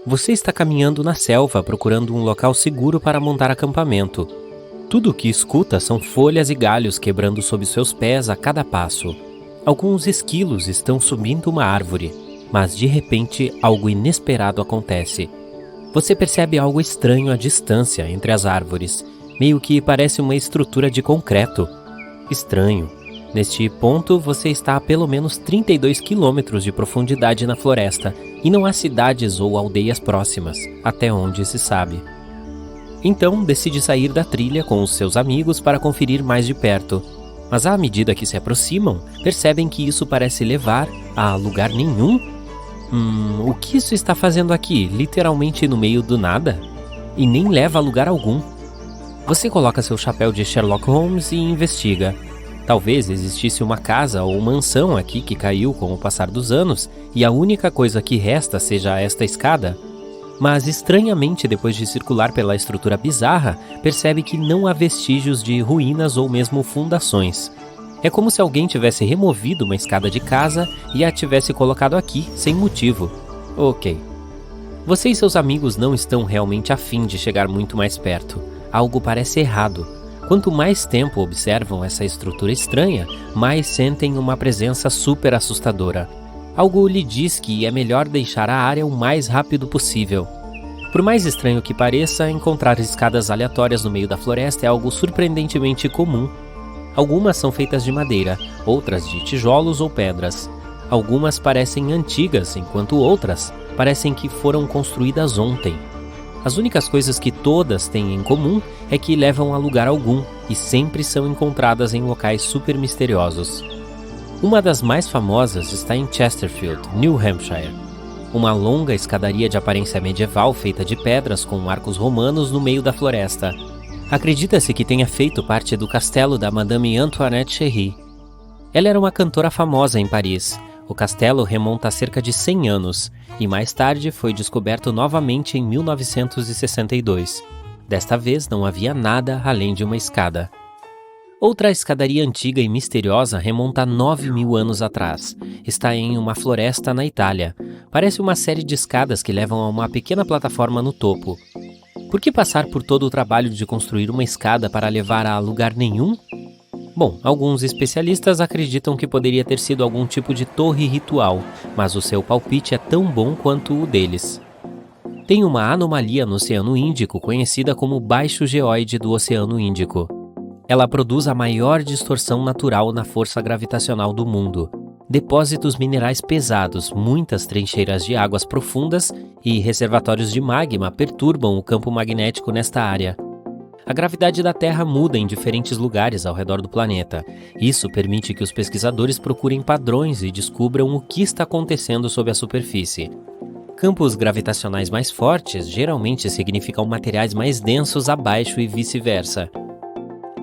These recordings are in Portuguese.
Você está caminhando na selva procurando um local seguro para montar acampamento. Tudo o que escuta são folhas e galhos quebrando sob seus pés a cada passo. Alguns esquilos estão subindo uma árvore, mas de repente algo inesperado acontece. Você percebe algo estranho à distância entre as árvores, meio que parece uma estrutura de concreto. Estranho. Neste ponto, você está a pelo menos 32 quilômetros de profundidade na floresta e não há cidades ou aldeias próximas, até onde se sabe. Então, decide sair da trilha com os seus amigos para conferir mais de perto. Mas à medida que se aproximam, percebem que isso parece levar a lugar nenhum? O que isso está fazendo aqui, literalmente no meio do nada? E nem leva a lugar algum. Você coloca seu chapéu de Sherlock Holmes e investiga. Talvez existisse uma casa ou mansão aqui que caiu com o passar dos anos e a única coisa que resta seja esta escada. Mas estranhamente, depois de circular pela estrutura bizarra, percebe que não há vestígios de ruínas ou mesmo fundações. É como se alguém tivesse removido uma escada de casa e a tivesse colocado aqui, sem motivo. Ok. Você e seus amigos não estão realmente afim de chegar muito mais perto. Algo parece errado. Quanto mais tempo observam essa estrutura estranha, mais sentem uma presença super assustadora. Algo lhe diz que é melhor deixar a área o mais rápido possível. Por mais estranho que pareça, encontrar escadas aleatórias no meio da floresta é algo surpreendentemente comum. Algumas são feitas de madeira, outras de tijolos ou pedras. Algumas parecem antigas, enquanto outras parecem que foram construídas ontem. As únicas coisas que todas têm em comum é que levam a lugar algum e sempre são encontradas em locais super misteriosos. Uma das mais famosas está em Chesterfield, New Hampshire. Uma longa escadaria de aparência medieval feita de pedras com arcos romanos no meio da floresta. Acredita-se que tenha feito parte do castelo da Madame Antoinette Cherry. Ela era uma cantora famosa em Paris. O castelo remonta a cerca de 100 anos e mais tarde foi descoberto novamente em 1962. Desta vez não havia nada além de uma escada. Outra escadaria antiga e misteriosa remonta a 9.000 anos atrás. Está em uma floresta na Itália. Parece uma série de escadas que levam a uma pequena plataforma no topo. Por que passar por todo o trabalho de construir uma escada para levar a lugar nenhum? Bom, alguns especialistas acreditam que poderia ter sido algum tipo de torre ritual, mas o seu palpite é tão bom quanto o deles. Tem uma anomalia no Oceano Índico conhecida como baixo geóide do Oceano Índico. Ela produz a maior distorção natural na força gravitacional do mundo. Depósitos minerais pesados, muitas trincheiras de águas profundas e reservatórios de magma perturbam o campo magnético nesta área. A gravidade da Terra muda em diferentes lugares ao redor do planeta. Isso permite que os pesquisadores procurem padrões e descubram o que está acontecendo sob a superfície. Campos gravitacionais mais fortes geralmente significam materiais mais densos abaixo e vice-versa.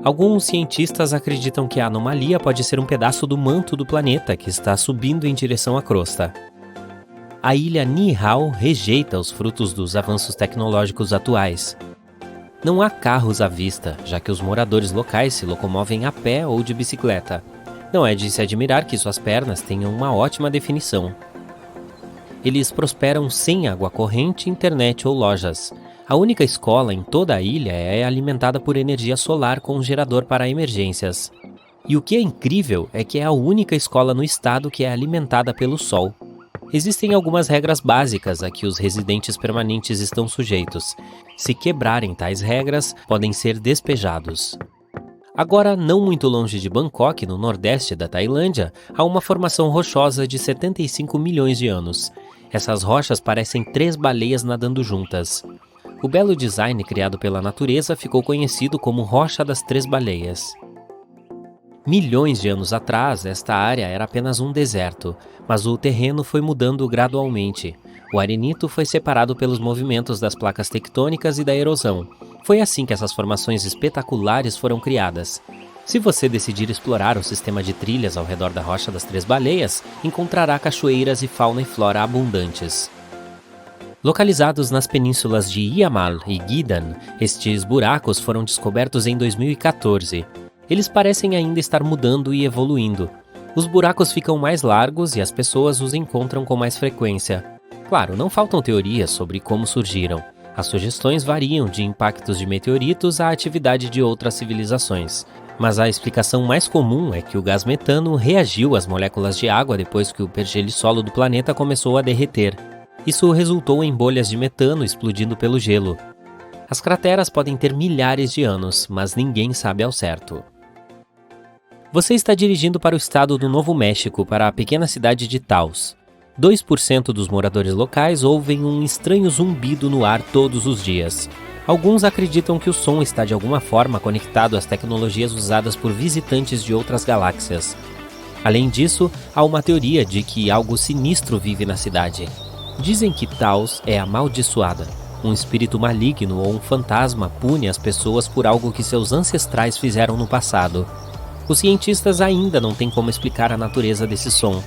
Alguns cientistas acreditam que a anomalia pode ser um pedaço do manto do planeta que está subindo em direção à crosta. A ilha Niihau rejeita os frutos dos avanços tecnológicos atuais. Não há carros à vista, já que os moradores locais se locomovem a pé ou de bicicleta. Não é de se admirar que suas pernas tenham uma ótima definição. Eles prosperam sem água corrente, internet ou lojas. A única escola em toda a ilha é alimentada por energia solar com um gerador para emergências. E o que é incrível é que é a única escola no estado que é alimentada pelo sol. Existem algumas regras básicas a que os residentes permanentes estão sujeitos. Se quebrarem tais regras, podem ser despejados. Agora, não muito longe de Bangkok, no nordeste da Tailândia, há uma formação rochosa de 75 milhões de anos. Essas rochas parecem 3 baleias nadando juntas. O belo design criado pela natureza ficou conhecido como Rocha das 3 Baleias. Milhões de anos atrás, esta área era apenas um deserto, mas o terreno foi mudando gradualmente. O arenito foi separado pelos movimentos das placas tectônicas e da erosão. Foi assim que essas formações espetaculares foram criadas. Se você decidir explorar o sistema de trilhas ao redor da Rocha das 3 Baleias, encontrará cachoeiras e fauna e flora abundantes. Localizados nas penínsulas de Iammal e Gidan, estes buracos foram descobertos em 2014. Eles parecem ainda estar mudando e evoluindo. Os buracos ficam mais largos e as pessoas os encontram com mais frequência. Claro, não faltam teorias sobre como surgiram. As sugestões variam de impactos de meteoritos à atividade de outras civilizações. Mas a explicação mais comum é que o gás metano reagiu às moléculas de água depois que o pergelissolo do planeta começou a derreter. Isso resultou em bolhas de metano explodindo pelo gelo. As crateras podem ter milhares de anos, mas ninguém sabe ao certo. Você está dirigindo para o estado do Novo México, para a pequena cidade de Taos. 2% dos moradores locais ouvem um estranho zumbido no ar todos os dias. Alguns acreditam que o som está de alguma forma conectado às tecnologias usadas por visitantes de outras galáxias. Além disso, há uma teoria de que algo sinistro vive na cidade. Dizem que Taos é amaldiçoada. Um espírito maligno ou um fantasma pune as pessoas por algo que seus ancestrais fizeram no passado. Os cientistas ainda não têm como explicar a natureza desse som.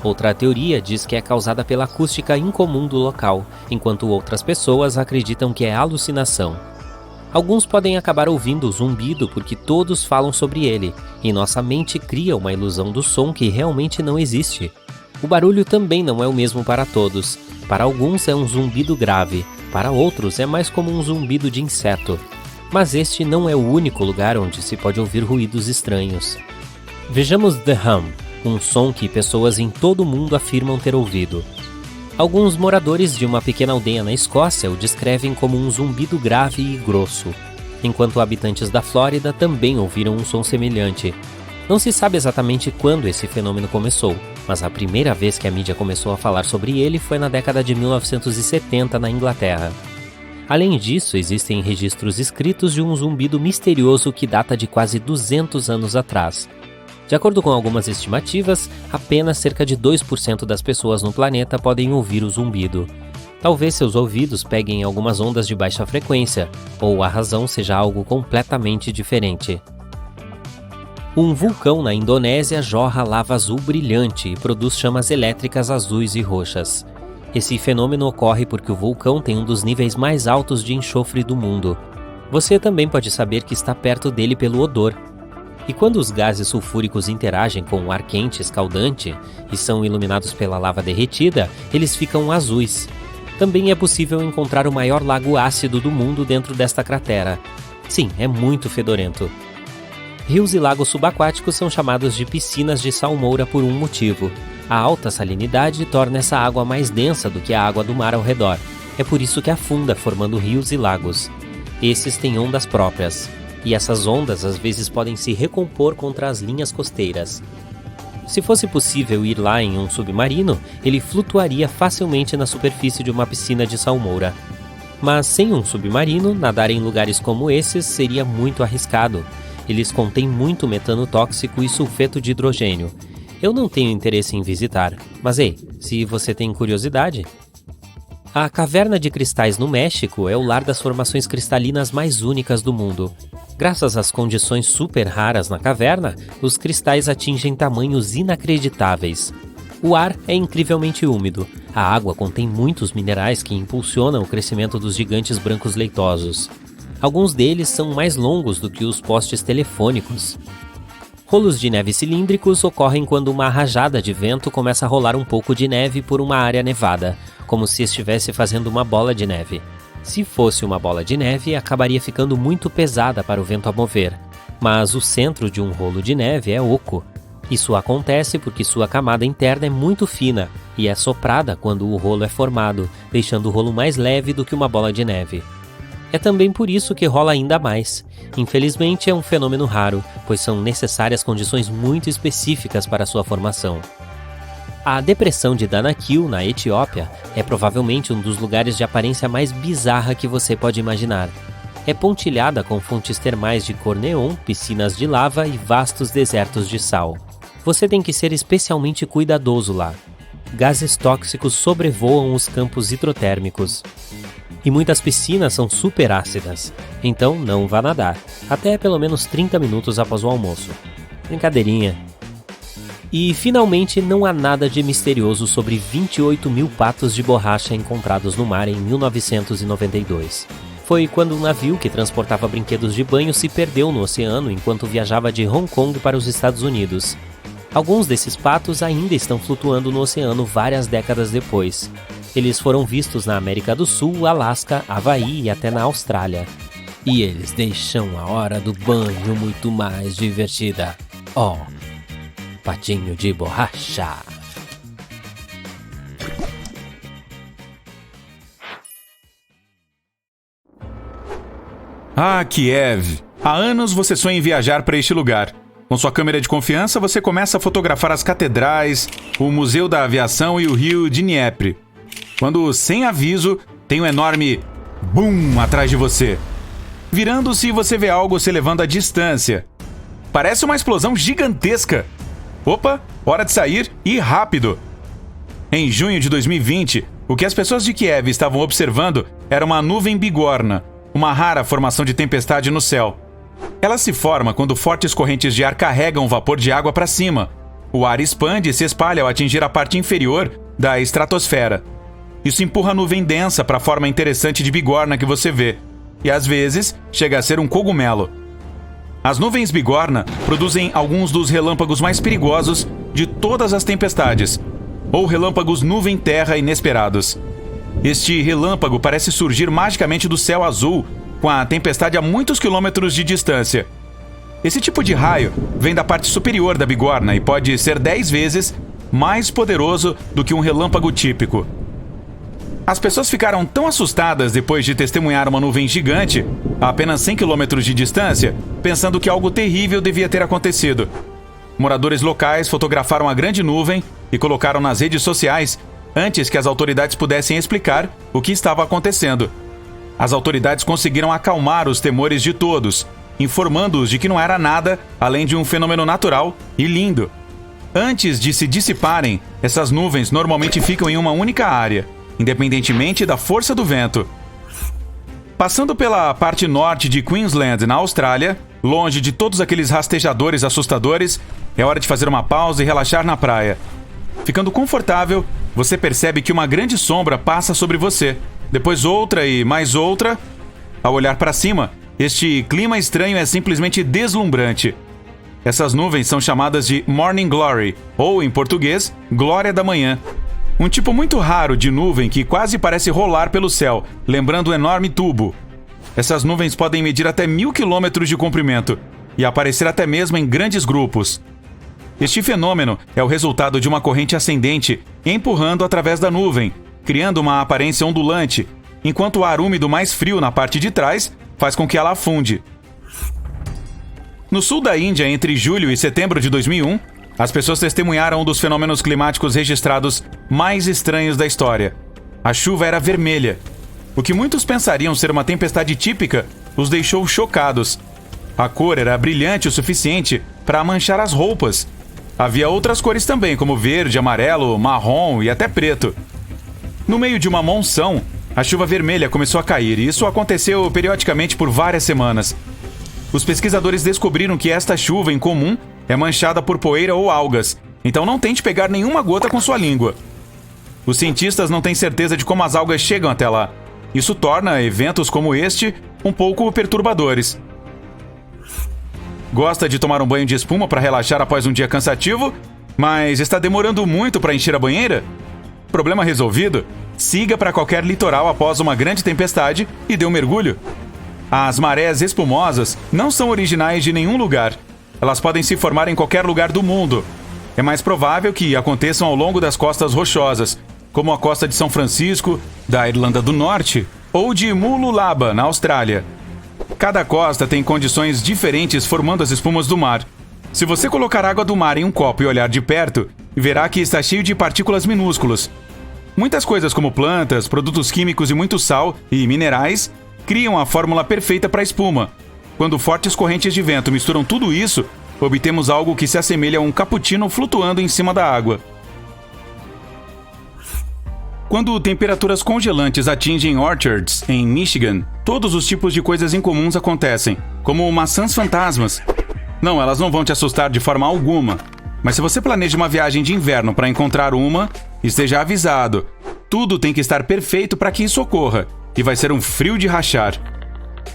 Outra teoria diz que é causada pela acústica incomum do local, enquanto outras pessoas acreditam que é alucinação. Alguns podem acabar ouvindo o zumbido porque todos falam sobre ele, e nossa mente cria uma ilusão do som que realmente não existe. O barulho também não é o mesmo para todos. Para alguns é um zumbido grave, para outros é mais como um zumbido de inseto. Mas este não é o único lugar onde se pode ouvir ruídos estranhos. Vejamos The Hum, um som que pessoas em todo o mundo afirmam ter ouvido. Alguns moradores de uma pequena aldeia na Escócia o descrevem como um zumbido grave e grosso, enquanto habitantes da Flórida também ouviram um som semelhante. Não se sabe exatamente quando esse fenômeno começou, mas a primeira vez que a mídia começou a falar sobre ele foi na década de 1970 na Inglaterra. Além disso, existem registros escritos de um zumbido misterioso que data de quase 200 anos atrás. De acordo com algumas estimativas, apenas cerca de 2% das pessoas no planeta podem ouvir o zumbido. Talvez seus ouvidos peguem algumas ondas de baixa frequência, ou a razão seja algo completamente diferente. Um vulcão na Indonésia jorra lava azul brilhante e produz chamas elétricas azuis e roxas. Esse fenômeno ocorre porque o vulcão tem um dos níveis mais altos de enxofre do mundo. Você também pode saber que está perto dele pelo odor. E quando os gases sulfúricos interagem com o ar quente escaldante e são iluminados pela lava derretida, eles ficam azuis. Também é possível encontrar o maior lago ácido do mundo dentro desta cratera. Sim, é muito fedorento. Rios e lagos subaquáticos são chamados de piscinas de salmoura por um motivo. A alta salinidade torna essa água mais densa do que a água do mar ao redor. É por isso que afunda, formando rios e lagos. Esses têm ondas próprias. E essas ondas às vezes podem se recompor contra as linhas costeiras. Se fosse possível ir lá em um submarino, ele flutuaria facilmente na superfície de uma piscina de salmoura. Mas sem um submarino, nadar em lugares como esses seria muito arriscado. Eles contêm muito metano tóxico e sulfeto de hidrogênio. Eu não tenho interesse em visitar, mas ei, se você tem curiosidade... A Caverna de Cristais no México é o lar das formações cristalinas mais únicas do mundo. Graças às condições super raras na caverna, os cristais atingem tamanhos inacreditáveis. O ar é incrivelmente úmido. A água contém muitos minerais que impulsionam o crescimento dos gigantes brancos leitosos. Alguns deles são mais longos do que os postes telefônicos. Rolos de neve cilíndricos ocorrem quando uma rajada de vento começa a rolar um pouco de neve por uma área nevada, como se estivesse fazendo uma bola de neve. Se fosse uma bola de neve, acabaria ficando muito pesada para o vento a mover, mas o centro de um rolo de neve é oco. Isso acontece porque sua camada interna é muito fina e é soprada quando o rolo é formado, deixando o rolo mais leve do que uma bola de neve. É também por isso que rola ainda mais. Infelizmente é um fenômeno raro, pois são necessárias condições muito específicas para sua formação. A depressão de Danakil, na Etiópia, é provavelmente um dos lugares de aparência mais bizarra que você pode imaginar. É pontilhada com fontes termais de cor neon, piscinas de lava e vastos desertos de sal. Você tem que ser especialmente cuidadoso lá. Gases tóxicos sobrevoam os campos hidrotérmicos. E muitas piscinas são super ácidas, então não vá nadar, até pelo menos 30 minutos após o almoço. Brincadeirinha. E, finalmente, não há nada de misterioso sobre 28 mil patos de borracha encontrados no mar em 1992. Foi quando um navio que transportava brinquedos de banho se perdeu no oceano enquanto viajava de Hong Kong para os Estados Unidos. Alguns desses patos ainda estão flutuando no oceano várias décadas depois. Eles foram vistos na América do Sul, Alasca, Havaí e até na Austrália. E eles deixam a hora do banho muito mais divertida. Patinho de borracha. Kiev! Há anos você sonha em viajar para este lugar. Com sua câmera de confiança, você começa a fotografar as catedrais, o Museu da Aviação e o rio Dnieper. Quando, sem aviso, tem um enorme BUM atrás de você. Virando-se, você vê algo se elevando à distância. Parece uma explosão gigantesca. Opa, hora de sair e rápido! Em junho de 2020, o que as pessoas de Kiev estavam observando era uma nuvem bigorna, uma rara formação de tempestade no céu. Ela se forma quando fortes correntes de ar carregam vapor de água para cima. O ar expande e se espalha ao atingir a parte inferior da estratosfera. Isso empurra a nuvem densa para a forma interessante de bigorna que você vê, e às vezes chega a ser um cogumelo. As nuvens bigorna produzem alguns dos relâmpagos mais perigosos de todas as tempestades, ou relâmpagos nuvem-terra inesperados. Este relâmpago parece surgir magicamente do céu azul, com a tempestade a muitos quilômetros de distância. Esse tipo de raio vem da parte superior da bigorna e pode ser 10 vezes mais poderoso do que um relâmpago típico. As pessoas ficaram tão assustadas depois de testemunhar uma nuvem gigante, a apenas 100 quilômetros de distância, pensando que algo terrível devia ter acontecido. Moradores locais fotografaram a grande nuvem e colocaram nas redes sociais antes que as autoridades pudessem explicar o que estava acontecendo. As autoridades conseguiram acalmar os temores de todos, informando-os de que não era nada além de um fenômeno natural e lindo. Antes de se dissiparem, essas nuvens normalmente ficam em uma única área, independentemente da força do vento. Passando pela parte norte de Queensland, na Austrália, longe de todos aqueles rastejadores assustadores, é hora de fazer uma pausa e relaxar na praia. Ficando confortável, você percebe que uma grande sombra passa sobre você, depois outra e mais outra. Ao olhar para cima, este clima estranho é simplesmente deslumbrante. Essas nuvens são chamadas de Morning Glory, ou, em português, Glória da Manhã. Um tipo muito raro de nuvem que quase parece rolar pelo céu, lembrando um enorme tubo. Essas nuvens podem medir até 1.000 quilômetros de comprimento e aparecer até mesmo em grandes grupos. Este fenômeno é o resultado de uma corrente ascendente empurrando através da nuvem, criando uma aparência ondulante, enquanto o ar úmido mais frio na parte de trás faz com que ela afunde. No sul da Índia, entre julho e setembro de 2001, as pessoas testemunharam um dos fenômenos climáticos registrados mais estranhos da história. A chuva era vermelha. O que muitos pensariam ser uma tempestade típica os deixou chocados. A cor era brilhante o suficiente para manchar as roupas. Havia outras cores também, como verde, amarelo, marrom e até preto. No meio de uma monção, a chuva vermelha começou a cair, e isso aconteceu periodicamente por várias semanas. Os pesquisadores descobriram que esta chuva, em comum, é manchada por poeira ou algas, então não tente pegar nenhuma gota com sua língua. Os cientistas não têm certeza de como as algas chegam até lá. Isso torna eventos como este um pouco perturbadores. Gosta de tomar um banho de espuma para relaxar após um dia cansativo, mas está demorando muito para encher a banheira? Problema resolvido? Siga para qualquer litoral após uma grande tempestade e dê um mergulho. As marés espumosas não são originais de nenhum lugar. Elas podem se formar em qualquer lugar do mundo. É mais provável que aconteçam ao longo das costas rochosas, como a costa de São Francisco, da Irlanda do Norte, ou de Mululaba, na Austrália. Cada costa tem condições diferentes formando as espumas do mar. Se você colocar água do mar em um copo e olhar de perto, verá que está cheio de partículas minúsculas. Muitas coisas como plantas, produtos químicos e muito sal e minerais criam a fórmula perfeita para a espuma. Quando fortes correntes de vento misturam tudo isso, obtemos algo que se assemelha a um cappuccino flutuando em cima da água. Quando temperaturas congelantes atingem orchards em Michigan, todos os tipos de coisas incomuns acontecem, como maçãs fantasmas. Não, elas não vão te assustar de forma alguma. Mas se você planeja uma viagem de inverno para encontrar uma, esteja avisado. Tudo tem que estar perfeito para que isso ocorra, e vai ser um frio de rachar.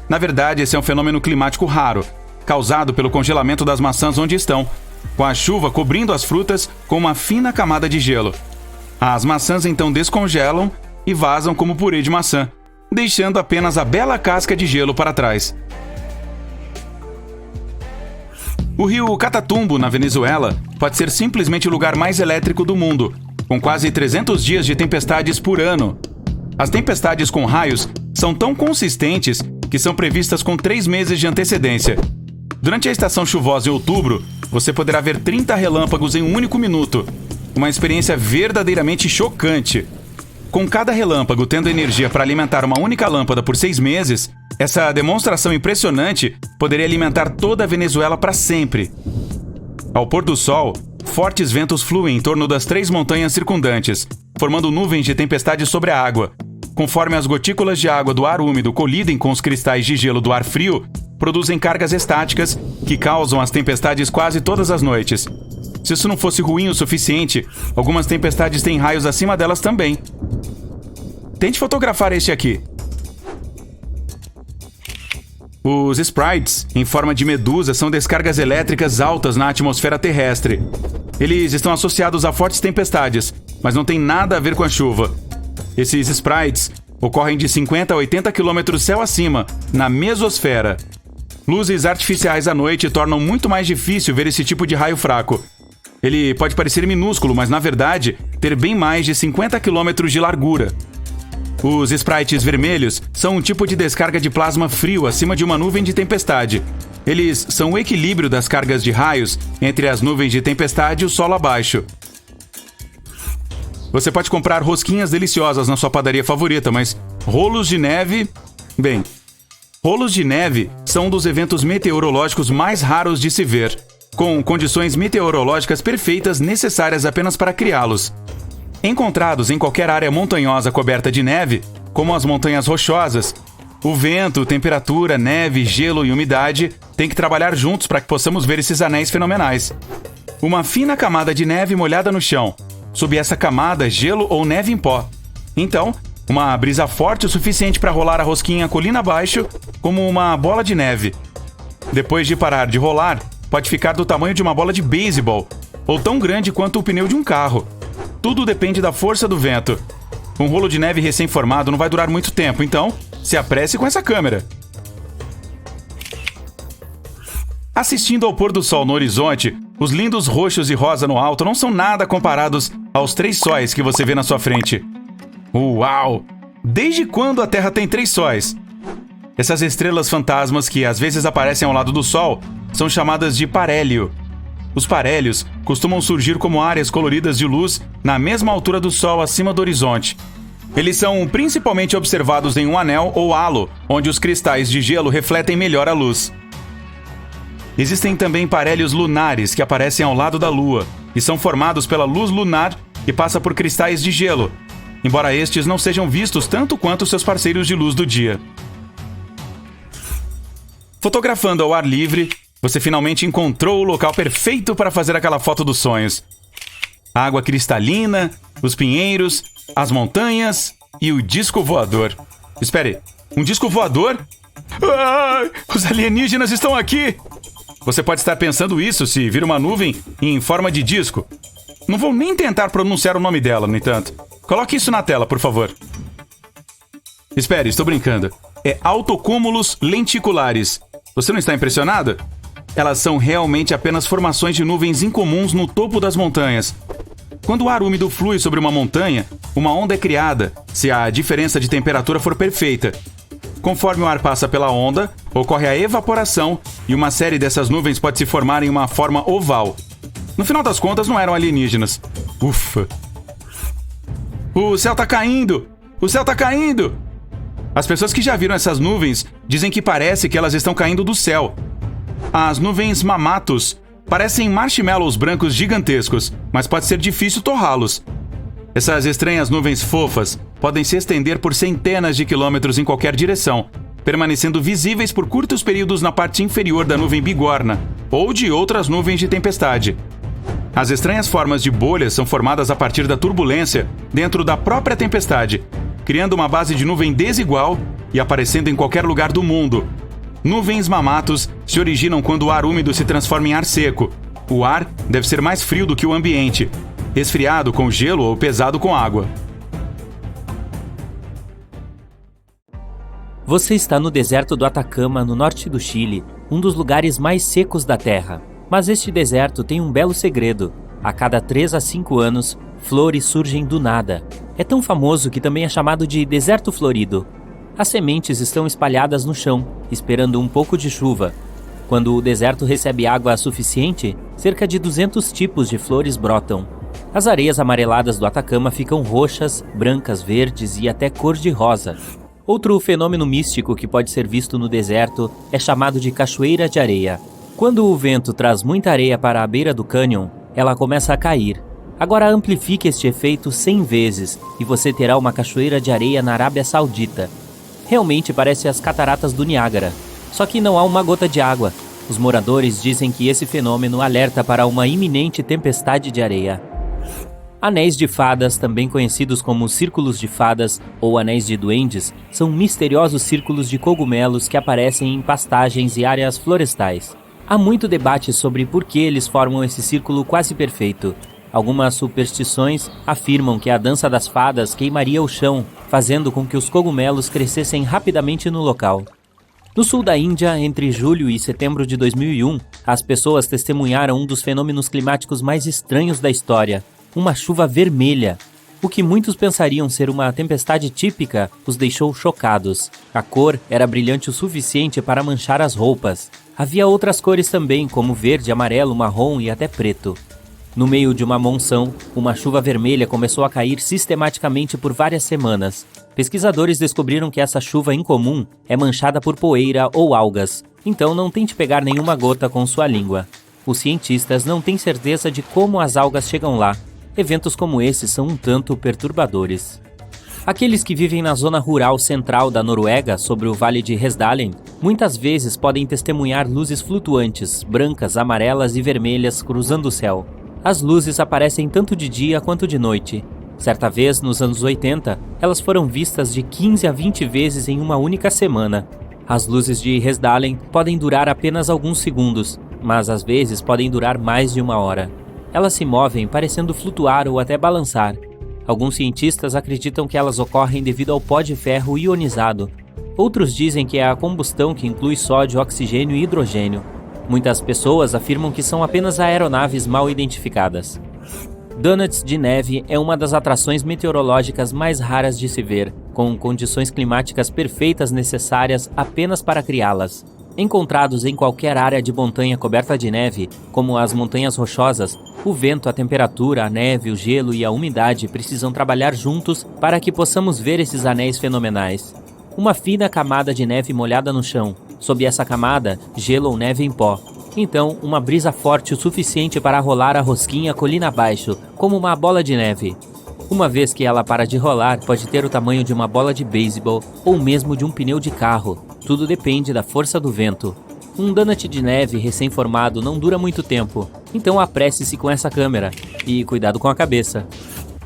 Na verdade, esse é um fenômeno climático raro, causado pelo congelamento das maçãs onde estão, com a chuva cobrindo as frutas com uma fina camada de gelo. As maçãs então descongelam e vazam como purê de maçã, deixando apenas a bela casca de gelo para trás. O rio Catatumbo, na Venezuela, pode ser simplesmente o lugar mais elétrico do mundo, com quase 300 dias de tempestades por ano. As tempestades com raios são tão consistentes que são previstas com 3 meses de antecedência. Durante a estação chuvosa em outubro, você poderá ver 30 relâmpagos em um único minuto. Uma experiência verdadeiramente chocante. Com cada relâmpago tendo energia para alimentar uma única lâmpada por 6 meses, essa demonstração impressionante poderia alimentar toda a Venezuela para sempre. Ao pôr do sol, fortes ventos fluem em torno das 3 montanhas circundantes, formando nuvens de tempestade sobre a água. Conforme as gotículas de água do ar úmido colidem com os cristais de gelo do ar frio, produzem cargas estáticas que causam as tempestades quase todas as noites. Se isso não fosse ruim o suficiente, algumas tempestades têm raios acima delas também. Tente fotografar este aqui. Os sprites, em forma de medusa, são descargas elétricas altas na atmosfera terrestre. Eles estão associados a fortes tempestades, mas não têm nada a ver com a chuva. Esses sprites ocorrem de 50 a 80 km céu acima, na mesosfera. Luzes artificiais à noite tornam muito mais difícil ver esse tipo de raio fraco. Ele pode parecer minúsculo, mas na verdade ter bem mais de 50 km de largura. Os sprites vermelhos são um tipo de descarga de plasma frio acima de uma nuvem de tempestade. Eles são o equilíbrio das cargas de raios entre as nuvens de tempestade e o solo abaixo. Você pode comprar rosquinhas deliciosas na sua padaria favorita, mas rolos de neve... Bem, rolos de neve são um dos eventos meteorológicos mais raros de se ver, com condições meteorológicas perfeitas necessárias apenas para criá-los. Encontrados em qualquer área montanhosa coberta de neve, como as montanhas rochosas, o vento, temperatura, neve, gelo e umidade têm que trabalhar juntos para que possamos ver esses anéis fenomenais. Uma fina camada de neve molhada no chão. Sob essa camada, gelo ou neve em pó. Então, uma brisa forte o suficiente para rolar a rosquinha colina abaixo, como uma bola de neve. Depois de parar de rolar, pode ficar do tamanho de uma bola de beisebol, ou tão grande quanto o pneu de um carro. Tudo depende da força do vento. Um rolo de neve recém-formado não vai durar muito tempo, então se apresse com essa câmera. Assistindo ao pôr do sol no horizonte, os lindos roxos e rosa no alto não são nada comparados aos 3 sóis que você vê na sua frente. Uau! Desde quando a Terra tem 3 sóis? Essas estrelas fantasmas que às vezes aparecem ao lado do Sol são chamadas de parélio. Os parélios costumam surgir como áreas coloridas de luz na mesma altura do Sol acima do horizonte. Eles são principalmente observados em um anel ou halo, onde os cristais de gelo refletem melhor a luz. Existem também parélios lunares que aparecem ao lado da Lua e são formados pela luz lunar que passa por cristais de gelo, embora estes não sejam vistos tanto quanto seus parceiros de luz do dia. Fotografando ao ar livre, você finalmente encontrou o local perfeito para fazer aquela foto dos sonhos. A água cristalina, os pinheiros, as montanhas e o disco voador. Espere, um disco voador? Ah, os alienígenas estão aqui! Você pode estar pensando isso se vir uma nuvem em forma de disco. Não vou nem tentar pronunciar o nome dela, no entanto. Coloque isso na tela, por favor. Espere, estou brincando. É altocúmulos lenticulares. Você não está impressionado? Elas são realmente apenas formações de nuvens incomuns no topo das montanhas. Quando o ar úmido flui sobre uma montanha, uma onda é criada, se a diferença de temperatura for perfeita. Conforme o ar passa pela onda, ocorre a evaporação e uma série dessas nuvens pode se formar em uma forma oval. No final das contas, não eram alienígenas. Ufa! O céu tá caindo! O céu tá caindo! As pessoas que já viram essas nuvens dizem que parece que elas estão caindo do céu. As nuvens mamatos parecem marshmallows brancos gigantescos, mas pode ser difícil torrá-los. Essas estranhas nuvens fofas podem se estender por centenas de quilômetros em qualquer direção, permanecendo visíveis por curtos períodos na parte inferior da nuvem bigorna ou de outras nuvens de tempestade. As estranhas formas de bolhas são formadas a partir da turbulência dentro da própria tempestade, criando uma base de nuvem desigual e aparecendo em qualquer lugar do mundo. Nuvens mamatos se originam quando o ar úmido se transforma em ar seco. O ar deve ser mais frio do que o ambiente, esfriado com gelo ou pesado com água. Você está no deserto do Atacama, no norte do Chile, um dos lugares mais secos da Terra. Mas este deserto tem um belo segredo. A cada 3 a 5 anos, flores surgem do nada. É tão famoso que também é chamado de deserto florido. As sementes estão espalhadas no chão, esperando um pouco de chuva. Quando o deserto recebe água suficiente, cerca de 200 tipos de flores brotam. As areias amareladas do Atacama ficam roxas, brancas, verdes e até cor-de-rosa. Outro fenômeno místico que pode ser visto no deserto é chamado de cachoeira de areia. Quando o vento traz muita areia para a beira do cânion, ela começa a cair. Agora amplifique este efeito 100 vezes e você terá uma cachoeira de areia na Arábia Saudita. Realmente parece as cataratas do Niágara, só que não há uma gota de água. Os moradores dizem que esse fenômeno alerta para uma iminente tempestade de areia. Anéis de fadas, também conhecidos como círculos de fadas ou anéis de duendes, são misteriosos círculos de cogumelos que aparecem em pastagens e áreas florestais. Há muito debate sobre por que eles formam esse círculo quase perfeito. Algumas superstições afirmam que a dança das fadas queimaria o chão, fazendo com que os cogumelos crescessem rapidamente no local. No sul da Índia, entre julho e setembro de 2001, as pessoas testemunharam um dos fenômenos climáticos mais estranhos da história. Uma chuva vermelha. O que muitos pensariam ser uma tempestade típica os deixou chocados. A cor era brilhante o suficiente para manchar as roupas. Havia outras cores também, como verde, amarelo, marrom e até preto. No meio de uma monção, uma chuva vermelha começou a cair sistematicamente por várias semanas. Pesquisadores descobriram que essa chuva incomum é manchada por poeira ou algas, então não tente pegar nenhuma gota com sua língua. Os cientistas não têm certeza de como as algas chegam lá. Eventos como esses são um tanto perturbadores. Aqueles que vivem na zona rural central da Noruega, sobre o Vale de Hesdalen, muitas vezes podem testemunhar luzes flutuantes, brancas, amarelas e vermelhas cruzando o céu. As luzes aparecem tanto de dia quanto de noite. Certa vez, nos anos 80, elas foram vistas de 15 a 20 vezes em uma única semana. As luzes de Hesdalen podem durar apenas alguns segundos, mas às vezes podem durar mais de uma hora. Elas se movem parecendo flutuar ou até balançar. Alguns cientistas acreditam que elas ocorrem devido ao pó de ferro ionizado. Outros dizem que é a combustão que inclui sódio, oxigênio e hidrogênio. Muitas pessoas afirmam que são apenas aeronaves mal identificadas. Donuts de neve é uma das atrações meteorológicas mais raras de se ver, com condições climáticas perfeitas necessárias apenas para criá-las. Encontrados em qualquer área de montanha coberta de neve, como as montanhas rochosas, o vento, a temperatura, a neve, o gelo e a umidade precisam trabalhar juntos para que possamos ver esses anéis fenomenais. Uma fina camada de neve molhada no chão. Sob essa camada, gelo ou neve em pó. Então, uma brisa forte o suficiente para rolar a rosquinha colina abaixo, como uma bola de neve. Uma vez que ela para de rolar, pode ter o tamanho de uma bola de beisebol ou mesmo de um pneu de carro. Tudo depende da força do vento. Um donut de neve recém-formado não dura muito tempo, então apresse-se com essa câmera e cuidado com a cabeça.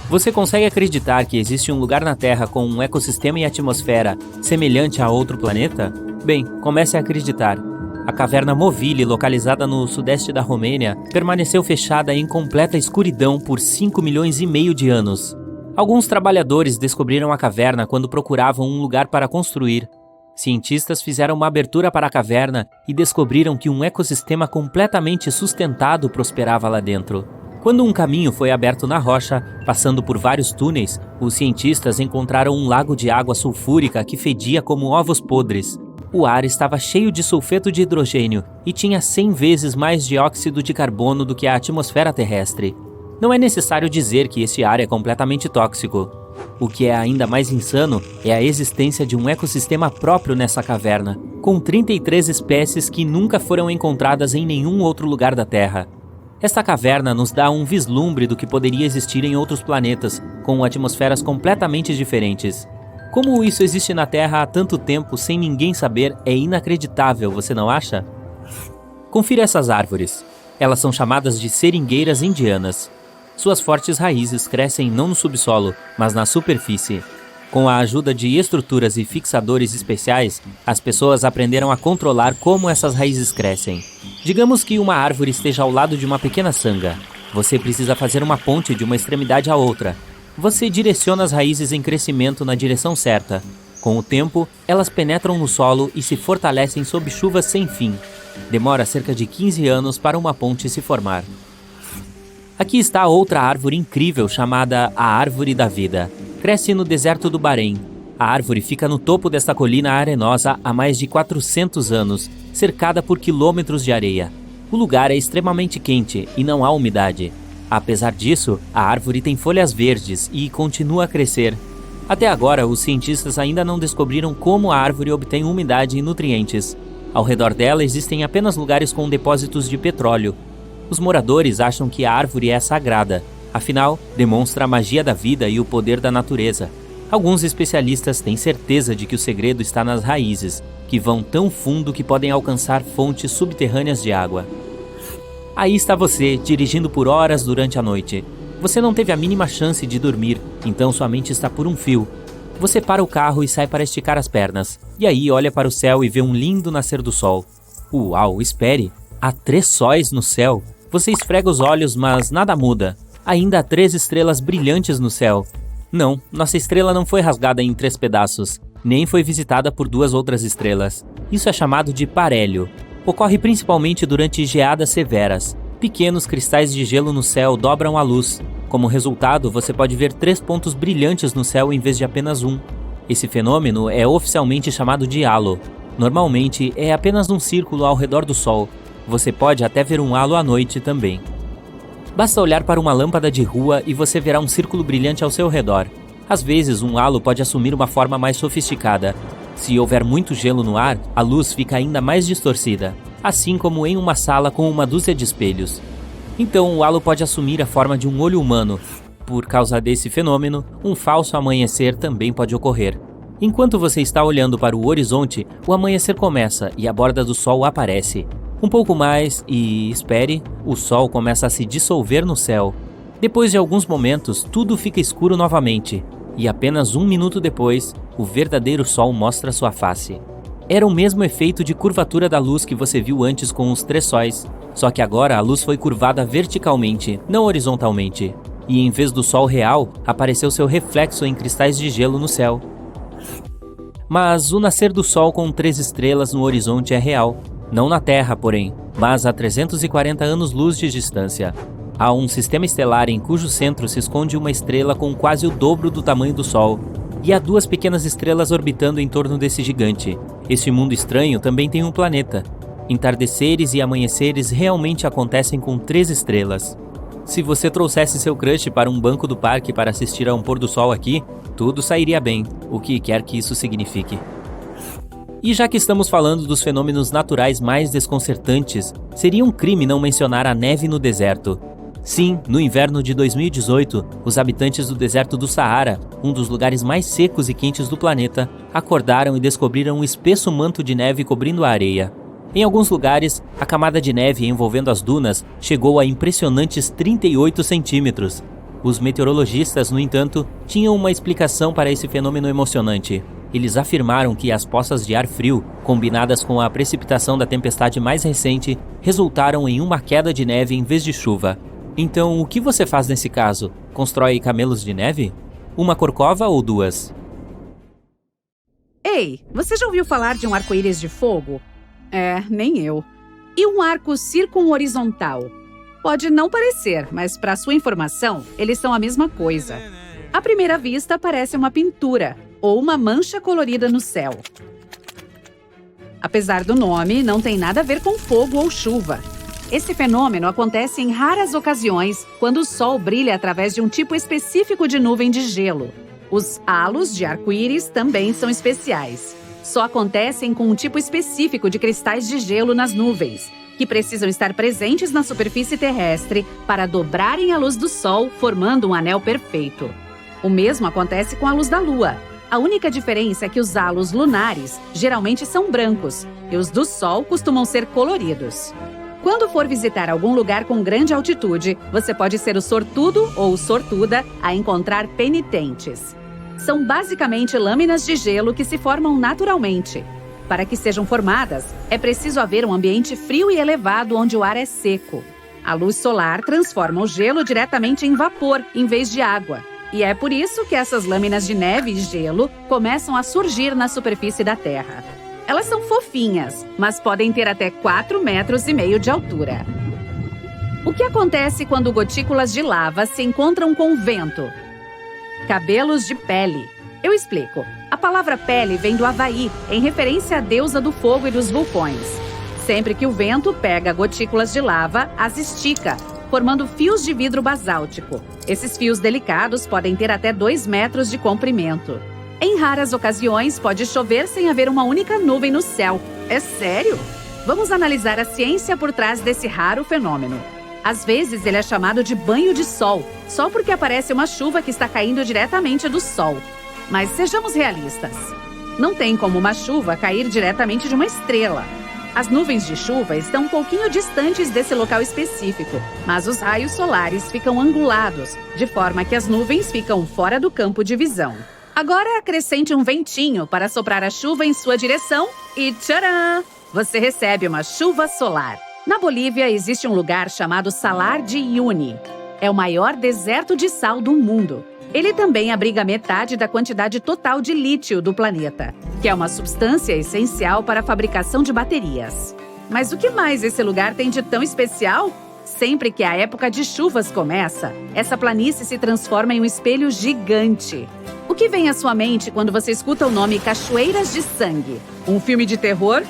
Você consegue acreditar que existe um lugar na Terra com um ecossistema e atmosfera semelhante a outro planeta? Bem, comece a acreditar. A caverna Movile, localizada no sudeste da Romênia, permaneceu fechada em completa escuridão por 5,5 milhões de anos. Alguns trabalhadores descobriram a caverna quando procuravam um lugar para construir. Cientistas fizeram uma abertura para a caverna e descobriram que um ecossistema completamente sustentado prosperava lá dentro. Quando um caminho foi aberto na rocha, passando por vários túneis, os cientistas encontraram um lago de água sulfúrica que fedia como ovos podres. O ar estava cheio de sulfeto de hidrogênio e tinha 100 vezes mais dióxido de carbono do que a atmosfera terrestre. Não é necessário dizer que esse ar é completamente tóxico. O que é ainda mais insano é a existência de um ecossistema próprio nessa caverna, com 33 espécies que nunca foram encontradas em nenhum outro lugar da Terra. Esta caverna nos dá um vislumbre do que poderia existir em outros planetas, com atmosferas completamente diferentes. Como isso existe na Terra há tanto tempo sem ninguém saber é inacreditável, você não acha? Confira essas árvores. Elas são chamadas de seringueiras indianas. Suas fortes raízes crescem não no subsolo, mas na superfície. Com a ajuda de estruturas e fixadores especiais, as pessoas aprenderam a controlar como essas raízes crescem. Digamos que uma árvore esteja ao lado de uma pequena sanga. Você precisa fazer uma ponte de uma extremidade à outra. Você direciona as raízes em crescimento na direção certa. Com o tempo, elas penetram no solo e se fortalecem sob chuvas sem fim. Demora cerca de 15 anos para uma ponte se formar. Aqui está outra árvore incrível chamada a Árvore da Vida. Cresce no deserto do Bahrein. A árvore fica no topo desta colina arenosa há mais de 400 anos, cercada por quilômetros de areia. O lugar é extremamente quente e não há umidade. Apesar disso, a árvore tem folhas verdes e continua a crescer. Até agora, os cientistas ainda não descobriram como a árvore obtém umidade e nutrientes. Ao redor dela existem apenas lugares com depósitos de petróleo. Os moradores acham que a árvore é sagrada, afinal, demonstra a magia da vida e o poder da natureza. Alguns especialistas têm certeza de que o segredo está nas raízes, que vão tão fundo que podem alcançar fontes subterrâneas de água. Aí está você, dirigindo por horas durante a noite. Você não teve a mínima chance de dormir, então sua mente está por um fio. Você para o carro e sai para esticar as pernas, e aí olha para o céu e vê um lindo nascer do sol. Uau, espere! Há 3 sóis no céu! Você esfrega os olhos, mas nada muda. Ainda há 3 estrelas brilhantes no céu. Não, nossa estrela não foi rasgada em 3 pedaços, nem foi visitada por 2 outras estrelas. Isso é chamado de parélio. Ocorre principalmente durante geadas severas. Pequenos cristais de gelo no céu dobram a luz. Como resultado, você pode ver 3 pontos brilhantes no céu em vez de apenas um. Esse fenômeno é oficialmente chamado de halo. Normalmente, é apenas um círculo ao redor do Sol. Você pode até ver um halo à noite também. Basta olhar para uma lâmpada de rua e você verá um círculo brilhante ao seu redor. Às vezes, um halo pode assumir uma forma mais sofisticada. Se houver muito gelo no ar, a luz fica ainda mais distorcida, assim como em uma sala com uma dúzia de espelhos. Então, o halo pode assumir a forma de um olho humano. Por causa desse fenômeno, um falso amanhecer também pode ocorrer. Enquanto você está olhando para o horizonte, o amanhecer começa e a borda do sol aparece. Um pouco mais e, espere, o sol começa a se dissolver no céu. Depois de alguns momentos, tudo fica escuro novamente. E apenas 1 minuto depois, o verdadeiro sol mostra sua face. Era o mesmo efeito de curvatura da luz que você viu antes com os 3 sóis, só que agora a luz foi curvada verticalmente, não horizontalmente. E em vez do sol real, apareceu seu reflexo em cristais de gelo no céu. Mas o nascer do sol com 3 estrelas no horizonte é real. Não na Terra, porém, mas a 340 anos-luz de distância. Há um sistema estelar em cujo centro se esconde uma estrela com quase o dobro do tamanho do Sol. E há 2 pequenas estrelas orbitando em torno desse gigante. Este mundo estranho também tem um planeta. Entardeceres e amanheceres realmente acontecem com 3 estrelas. Se você trouxesse seu crush para um banco do parque para assistir a um pôr do sol aqui, tudo sairia bem, o que quer que isso signifique. E já que estamos falando dos fenômenos naturais mais desconcertantes, seria um crime não mencionar a neve no deserto. Sim, no inverno de 2018, os habitantes do deserto do Saara, um dos lugares mais secos e quentes do planeta, acordaram e descobriram um espesso manto de neve cobrindo a areia. Em alguns lugares, a camada de neve envolvendo as dunas chegou a impressionantes 38 centímetros. Os meteorologistas, no entanto, tinham uma explicação para esse fenômeno emocionante. Eles afirmaram que as poças de ar frio, combinadas com a precipitação da tempestade mais recente, resultaram em uma queda de neve em vez de chuva. Então, o que você faz nesse caso? Constrói camelos de neve? Uma corcova ou 2? Ei, você já ouviu falar de um arco-íris de fogo? Nem eu. E um arco circunhorizontal? Pode não parecer, mas para sua informação, eles são a mesma coisa. À primeira vista, parece uma pintura ou uma mancha colorida no céu. Apesar do nome, não tem nada a ver com fogo ou chuva. Esse fenômeno acontece em raras ocasiões quando o sol brilha através de um tipo específico de nuvem de gelo. Os halos de arco-íris também são especiais. Só acontecem com um tipo específico de cristais de gelo nas nuvens, que precisam estar presentes na superfície terrestre para dobrarem a luz do sol, formando um anel perfeito. O mesmo acontece com a luz da Lua. A única diferença é que os halos lunares geralmente são brancos e os do Sol costumam ser coloridos. Quando for visitar algum lugar com grande altitude, você pode ser o sortudo ou sortuda a encontrar penitentes. São basicamente lâminas de gelo que se formam naturalmente. Para que sejam formadas, é preciso haver um ambiente frio e elevado onde o ar é seco. A luz solar transforma o gelo diretamente em vapor, em vez de água. E é por isso que essas lâminas de neve e gelo começam a surgir na superfície da Terra. Elas são fofinhas, mas podem ter até 4,5 metros de altura. O que acontece quando gotículas de lava se encontram com o vento? Cabelos de pele. Eu explico. A palavra pele vem do Havaí, em referência à deusa do fogo e dos vulcões. Sempre que o vento pega gotículas de lava, as estica, formando fios de vidro basáltico. Esses fios delicados podem ter até 2 metros de comprimento. Em raras ocasiões, pode chover sem haver uma única nuvem no céu. É sério? Vamos analisar a ciência por trás desse raro fenômeno. Às vezes, ele é chamado de banho de sol, só porque aparece uma chuva que está caindo diretamente do sol. Mas sejamos realistas. Não tem como uma chuva cair diretamente de uma estrela. As nuvens de chuva estão um pouquinho distantes desse local específico, mas os raios solares ficam angulados, de forma que as nuvens ficam fora do campo de visão. Agora acrescente um ventinho para soprar a chuva em sua direção e tcharam! Você recebe uma chuva solar. Na Bolívia existe um lugar chamado Salar de Uyuni. É o maior deserto de sal do mundo. Ele também abriga metade da quantidade total de lítio do planeta, que é uma substância essencial para a fabricação de baterias. Mas o que mais esse lugar tem de tão especial? Sempre que a época de chuvas começa, essa planície se transforma em um espelho gigante. O que vem à sua mente quando você escuta o nome Cachoeiras de Sangue? Um filme de terror?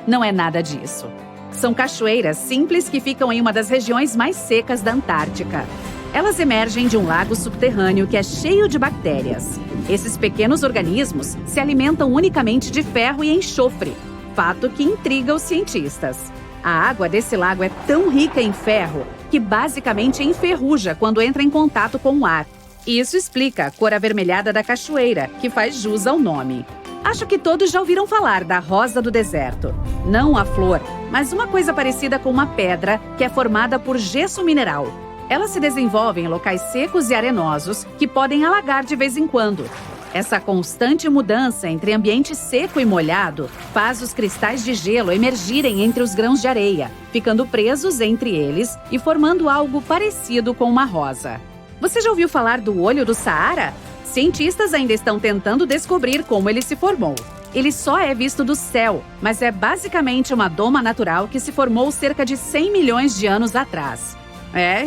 Não é nada disso. São cachoeiras simples que ficam em uma das regiões mais secas da Antártica. Elas emergem de um lago subterrâneo que é cheio de bactérias. Esses pequenos organismos se alimentam unicamente de ferro e enxofre, fato que intriga os cientistas. A água desse lago é tão rica em ferro que basicamente enferruja quando entra em contato com o ar. Isso explica a cor avermelhada da cachoeira, que faz jus ao nome. Acho que todos já ouviram falar da rosa do deserto. Não a flor, mas uma coisa parecida com uma pedra que é formada por gesso mineral. Ela se desenvolve em locais secos e arenosos que podem alagar de vez em quando. Essa constante mudança entre ambiente seco e molhado faz os cristais de gelo emergirem entre os grãos de areia, ficando presos entre eles e formando algo parecido com uma rosa. Você já ouviu falar do olho do Saara? Cientistas ainda estão tentando descobrir como ele se formou. Ele só é visto do céu, mas é basicamente uma doma natural que se formou cerca de 100 milhões de anos atrás.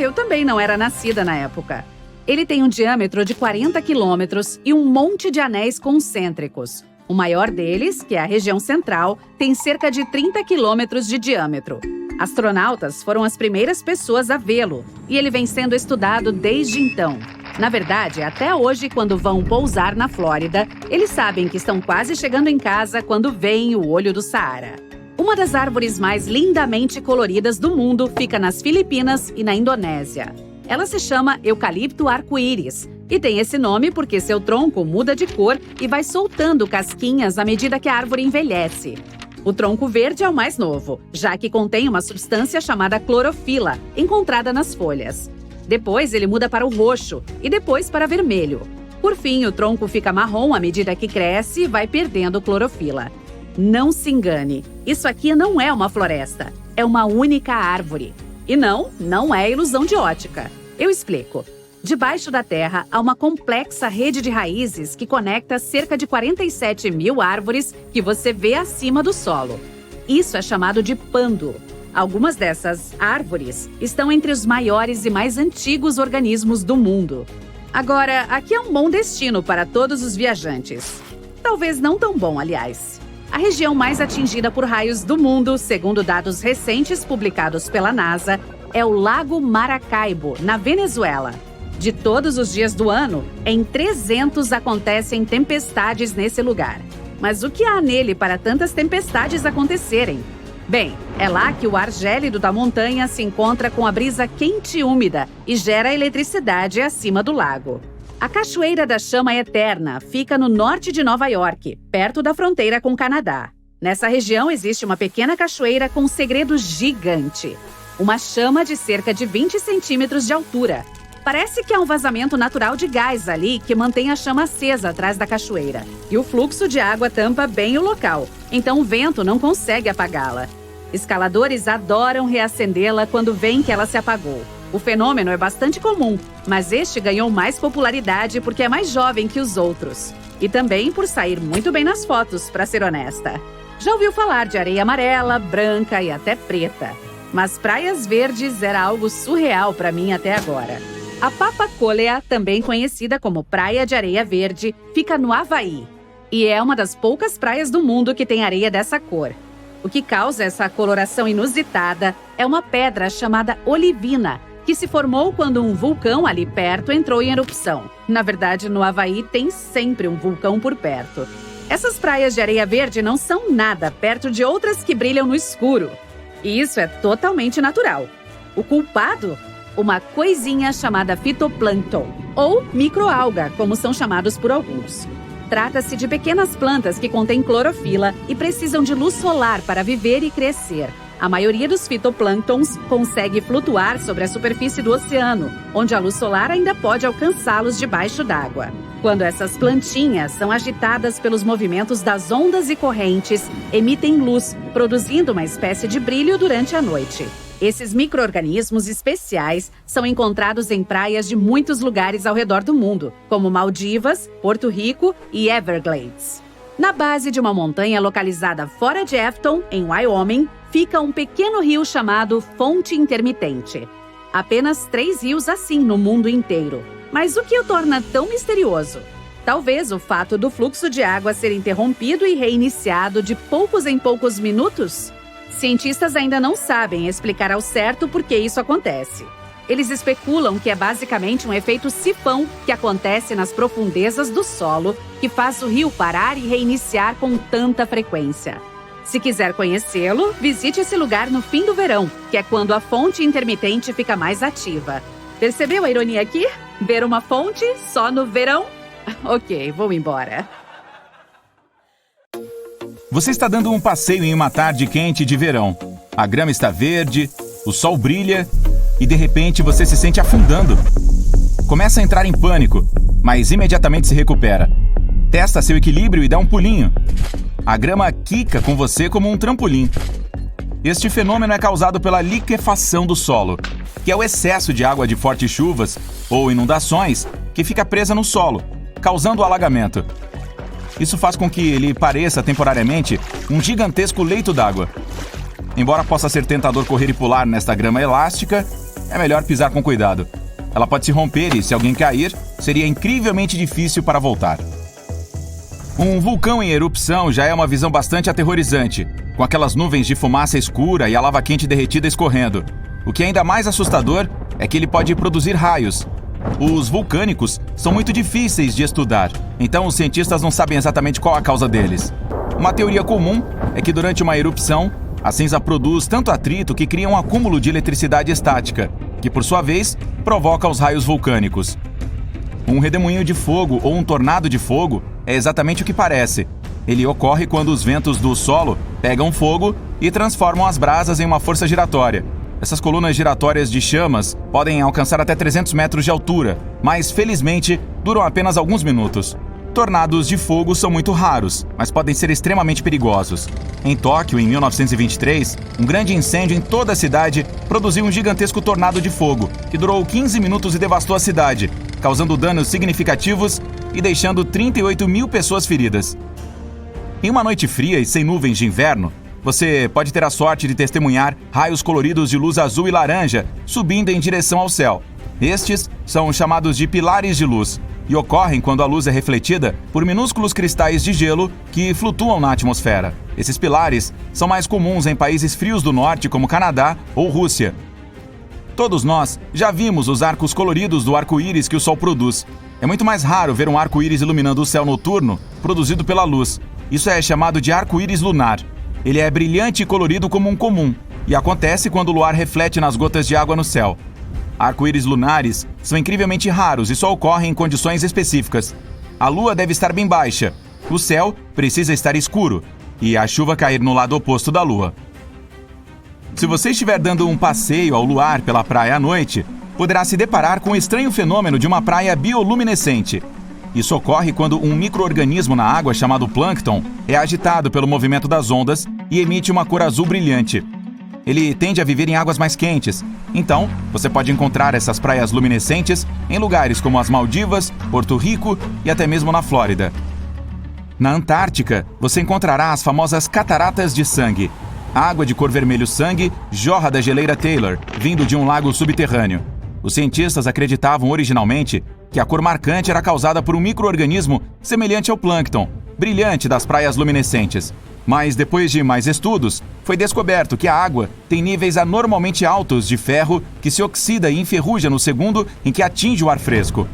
Eu também não era nascida na época. Ele tem um diâmetro de 40 quilômetros e um monte de anéis concêntricos. O maior deles, que é a região central, tem cerca de 30 quilômetros de diâmetro. Astronautas foram as primeiras pessoas a vê-lo, e ele vem sendo estudado desde então. Na verdade, até hoje, quando vão pousar na Flórida, eles sabem que estão quase chegando em casa quando veem o olho do Saara. Uma das árvores mais lindamente coloridas do mundo fica nas Filipinas e na Indonésia. Ela se chama eucalipto arco-íris e tem esse nome porque seu tronco muda de cor e vai soltando casquinhas à medida que a árvore envelhece. O tronco verde é o mais novo, já que contém uma substância chamada clorofila, encontrada nas folhas. Depois ele muda para o roxo e depois para vermelho. Por fim, o tronco fica marrom à medida que cresce e vai perdendo clorofila. Não se engane, isso aqui não é uma floresta, é uma única árvore. E não é ilusão de ótica. Eu explico. Debaixo da terra há uma complexa rede de raízes que conecta cerca de 47 mil árvores que você vê acima do solo. Isso é chamado de pândo. Algumas dessas árvores estão entre os maiores e mais antigos organismos do mundo. Agora, aqui é um bom destino para todos os viajantes. Talvez não tão bom, aliás. A região mais atingida por raios do mundo, segundo dados recentes publicados pela NASA, é o Lago Maracaibo, na Venezuela. De todos os dias do ano, em 300 acontecem tempestades nesse lugar. Mas o que há nele para tantas tempestades acontecerem? Bem, é lá que o ar gélido da montanha se encontra com a brisa quente e úmida e gera eletricidade acima do lago. A Cachoeira da Chama Eterna fica no norte de Nova York, perto da fronteira com o Canadá. Nessa região existe uma pequena cachoeira com um segredo gigante. Uma chama de cerca de 20 centímetros de altura. Parece que há um vazamento natural de gás ali que mantém a chama acesa atrás da cachoeira. E o fluxo de água tampa bem o local, então o vento não consegue apagá-la. Escaladores adoram reacendê-la quando veem que ela se apagou. O fenômeno é bastante comum, mas este ganhou mais popularidade porque é mais jovem que os outros. E também por sair muito bem nas fotos, para ser honesta. Já ouviu falar de areia amarela, branca e até preta. Mas praias verdes era algo surreal para mim até agora. A Papakolea, também conhecida como Praia de Areia Verde, fica no Havaí. E é uma das poucas praias do mundo que tem areia dessa cor. O que causa essa coloração inusitada é uma pedra chamada olivina, que se formou quando um vulcão ali perto entrou em erupção. Na verdade, no Havaí tem sempre um vulcão por perto. Essas praias de areia verde não são nada perto de outras que brilham no escuro. E isso é totalmente natural. O culpado? Uma coisinha chamada fitoplâncton, ou microalga, como são chamados por alguns. Trata-se de pequenas plantas que contêm clorofila e precisam de luz solar para viver e crescer. A maioria dos fitoplânctons consegue flutuar sobre a superfície do oceano, onde a luz solar ainda pode alcançá-los debaixo d'água. Quando essas plantinhas são agitadas pelos movimentos das ondas e correntes, emitem luz, produzindo uma espécie de brilho durante a noite. Esses micro-organismos especiais são encontrados em praias de muitos lugares ao redor do mundo, como Maldivas, Porto Rico e Everglades. Na base de uma montanha localizada fora de Afton, em Wyoming, fica um pequeno rio chamado Fonte Intermitente. Apenas 3 rios assim no mundo inteiro. Mas o que o torna tão misterioso? Talvez o fato do fluxo de água ser interrompido e reiniciado de poucos em poucos minutos? Cientistas ainda não sabem explicar ao certo por que isso acontece. Eles especulam que é basicamente um efeito sifão que acontece nas profundezas do solo, que faz o rio parar e reiniciar com tanta frequência. Se quiser conhecê-lo, visite esse lugar no fim do verão, que é quando a fonte intermitente fica mais ativa. Percebeu a ironia aqui? Ver uma fonte só no verão? Ok, vou embora. Você está dando um passeio em uma tarde quente de verão. A grama está verde, o sol brilha e de repente você se sente afundando. Começa a entrar em pânico, mas imediatamente se recupera. Testa seu equilíbrio e dá um pulinho. A grama quica com você como um trampolim. Este fenômeno é causado pela liquefação do solo, que é o excesso de água de fortes chuvas ou inundações que fica presa no solo, causando o alagamento. Isso faz com que ele pareça temporariamente um gigantesco leito d'água. Embora possa ser tentador correr e pular nesta grama elástica, é melhor pisar com cuidado. Ela pode se romper e, se alguém cair, seria incrivelmente difícil para voltar. Um vulcão em erupção já é uma visão bastante aterrorizante, com aquelas nuvens de fumaça escura e a lava quente derretida escorrendo. O que é ainda mais assustador é que ele pode produzir raios. Os vulcânicos são muito difíceis de estudar, então os cientistas não sabem exatamente qual a causa deles. Uma teoria comum é que durante uma erupção, a cinza produz tanto atrito que cria um acúmulo de eletricidade estática, que por sua vez provoca os raios vulcânicos. Um redemoinho de fogo ou um tornado de fogo é exatamente o que parece. Ele ocorre quando os ventos do solo pegam fogo e transformam as brasas em uma força giratória. Essas colunas giratórias de chamas podem alcançar até 300 metros de altura, mas felizmente duram apenas alguns minutos. Tornados de fogo são muito raros, mas podem ser extremamente perigosos. Em Tóquio, em 1923, um grande incêndio em toda a cidade produziu um gigantesco tornado de fogo, que durou 15 minutos e devastou a cidade, causando danos significativos e deixando 38 mil pessoas feridas. Em uma noite fria e sem nuvens de inverno, você pode ter a sorte de testemunhar raios coloridos de luz azul e laranja subindo em direção ao céu. Estes são chamados de pilares de luz e ocorrem quando a luz é refletida por minúsculos cristais de gelo que flutuam na atmosfera. Esses pilares são mais comuns em países frios do norte como Canadá ou Rússia. Todos nós já vimos os arcos coloridos do arco-íris que o Sol produz. É muito mais raro ver um arco-íris iluminando o céu noturno produzido pela luz. Isso é chamado de arco-íris lunar. Ele é brilhante e colorido como um comum, e acontece quando o luar reflete nas gotas de água no céu. Arco-íris lunares são incrivelmente raros e só ocorrem em condições específicas. A lua deve estar bem baixa, o céu precisa estar escuro, e a chuva cair no lado oposto da lua. Se você estiver dando um passeio ao luar pela praia à noite, poderá se deparar com o estranho fenômeno de uma praia bioluminescente. Isso ocorre quando um micro-organismo na água chamado plâncton é agitado pelo movimento das ondas e emite uma cor azul brilhante. ele tende a viver em águas mais quentes. Então, você pode encontrar essas praias luminescentes em lugares como as Maldivas, Porto Rico e até mesmo na Flórida. Na Antártica, você encontrará as famosas Cataratas de Sangue. A água de cor vermelho sangue jorra da geleira Taylor, vindo de um lago subterrâneo. Os cientistas acreditavam originalmente que a cor marcante era causada por um micro-organismo semelhante ao plâncton, brilhante das praias luminescentes. Mas depois de mais estudos, foi descoberto que a água tem níveis anormalmente altos de ferro que se oxida e enferruja no segundo em que atinge o ar fresco.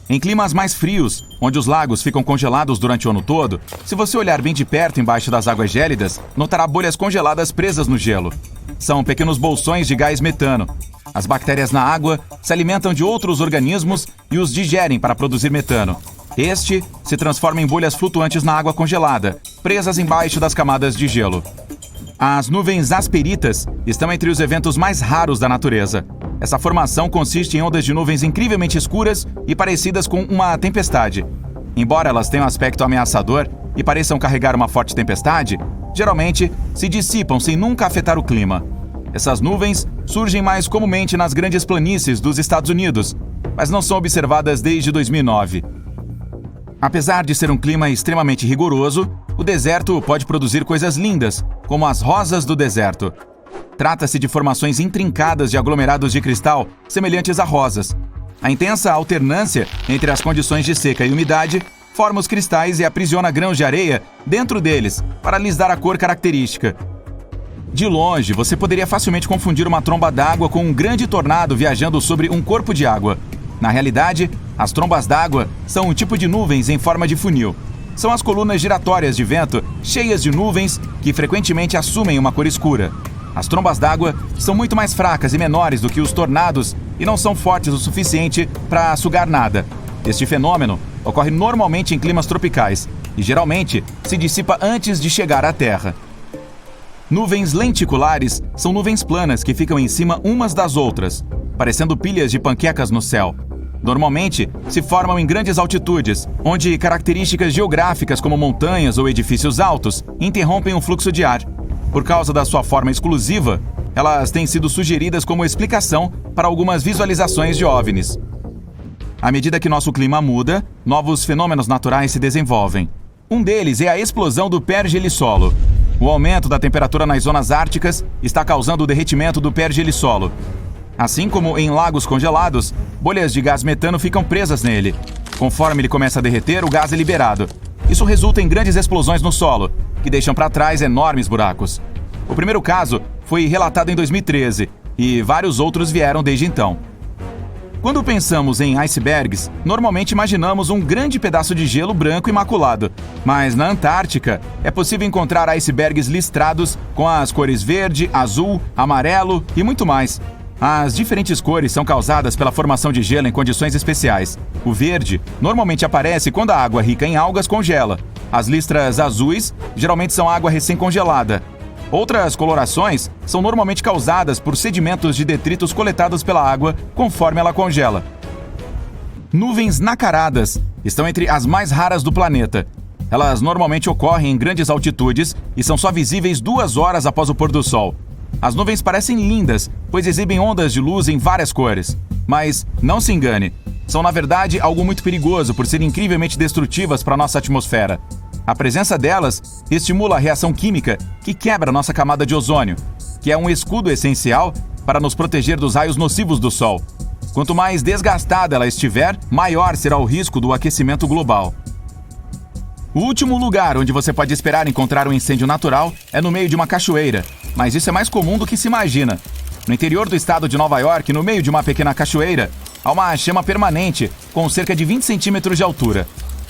Em climas mais frios, onde os lagos ficam congelados durante o ano todo, se você olhar bem de perto embaixo das águas gélidas, notará bolhas congeladas presas no gelo. São pequenos bolsões de gás metano. As bactérias na água se alimentam de outros organismos e os digerem para produzir metano. Este se transforma em bolhas flutuantes na água congelada, presas embaixo das camadas de gelo. As nuvens asperitas estão entre os eventos mais raros da natureza. Essa formação consiste em ondas de nuvens incrivelmente escuras e parecidas com uma tempestade. Embora elas tenham aspecto ameaçador e pareçam carregar uma forte tempestade, geralmente se dissipam sem nunca afetar o clima. Essas nuvens surgem mais comumente nas grandes planícies dos Estados Unidos, mas não são observadas desde 2009. Apesar de ser um clima extremamente rigoroso, o deserto pode produzir coisas lindas, como as rosas do deserto. Trata-se de formações intrincadas de aglomerados de cristal, semelhantes a rosas. A intensa alternância entre as condições de seca e umidade forma os cristais e aprisiona grãos de areia dentro deles, para lhes dar a cor característica. De longe, você poderia facilmente confundir uma tromba d'água com um grande tornado viajando sobre um corpo de água. Na realidade, as trombas d'água são um tipo de nuvens em forma de funil. São as colunas giratórias de vento cheias de nuvens que frequentemente assumem uma cor escura. As trombas d'água são muito mais fracas e menores do que os tornados e não são fortes o suficiente para sugar nada. Este fenômeno ocorre normalmente em climas tropicais e geralmente se dissipa antes de chegar à Terra. Nuvens lenticulares são nuvens planas que ficam em cima umas das outras, parecendo pilhas de panquecas no céu. Normalmente, se formam em grandes altitudes, onde características geográficas como montanhas ou edifícios altos interrompem o fluxo de ar. Por causa da sua forma exclusiva, elas têm sido sugeridas como explicação para algumas visualizações de OVNIs. À medida que nosso clima muda, novos fenômenos naturais se desenvolvem. Um deles é a explosão do pergelissolo. O aumento da temperatura nas zonas árticas está causando o derretimento do pergelissolo. Assim como em lagos congelados, bolhas de gás metano ficam presas nele. Conforme ele começa a derreter, o gás é liberado. Isso resulta em grandes explosões no solo, que deixam para trás enormes buracos. O primeiro caso foi relatado em 2013 e vários outros vieram desde então. Quando pensamos em icebergs, normalmente imaginamos um grande pedaço de gelo branco imaculado. Mas na Antártica, é possível encontrar icebergs listrados com as cores verde, azul, amarelo e muito mais. As diferentes cores são causadas pela formação de gelo em condições especiais. O verde normalmente aparece quando a água rica em algas congela. As listras azuis geralmente são água recém-congelada. Outras colorações são normalmente causadas por sedimentos de detritos coletados pela água conforme ela congela. Nuvens nacaradas estão entre as mais raras do planeta. Elas normalmente ocorrem em grandes altitudes e são só visíveis 2 horas após o pôr do sol. As nuvens parecem lindas, pois exibem ondas de luz em várias cores. Mas não se engane, são na verdade algo muito perigoso por serem incrivelmente destrutivas para a nossa atmosfera. A presença delas estimula a reação química que quebra nossa camada de ozônio, que é um escudo essencial para nos proteger dos raios nocivos do Sol. Quanto mais desgastada ela estiver, maior será o risco do aquecimento global. O último lugar onde você pode esperar encontrar um incêndio natural é no meio de uma cachoeira, mas isso é mais comum do que se imagina. No interior do estado de Nova York, no meio de uma pequena cachoeira, há uma chama permanente com cerca de 20 centímetros de altura.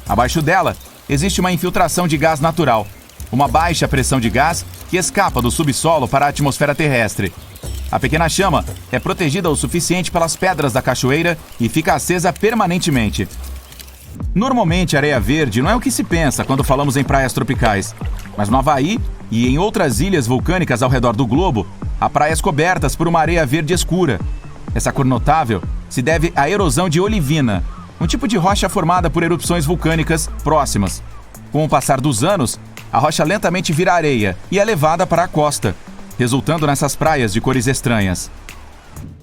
Abaixo dela, existe uma infiltração de gás natural, uma baixa pressão de gás que escapa do subsolo para a atmosfera terrestre. A pequena chama é protegida o suficiente pelas pedras da cachoeira e fica acesa permanentemente. Normalmente, areia verde não é o que se pensa quando falamos em praias tropicais, mas no Havaí e em outras ilhas vulcânicas ao redor do globo, há praias cobertas por uma areia verde escura. Essa cor notável se deve à erosão de olivina, um tipo de rocha formada por erupções vulcânicas próximas. Com o passar dos anos, a rocha lentamente vira areia e é levada para a costa. resultando nessas praias de cores estranhas.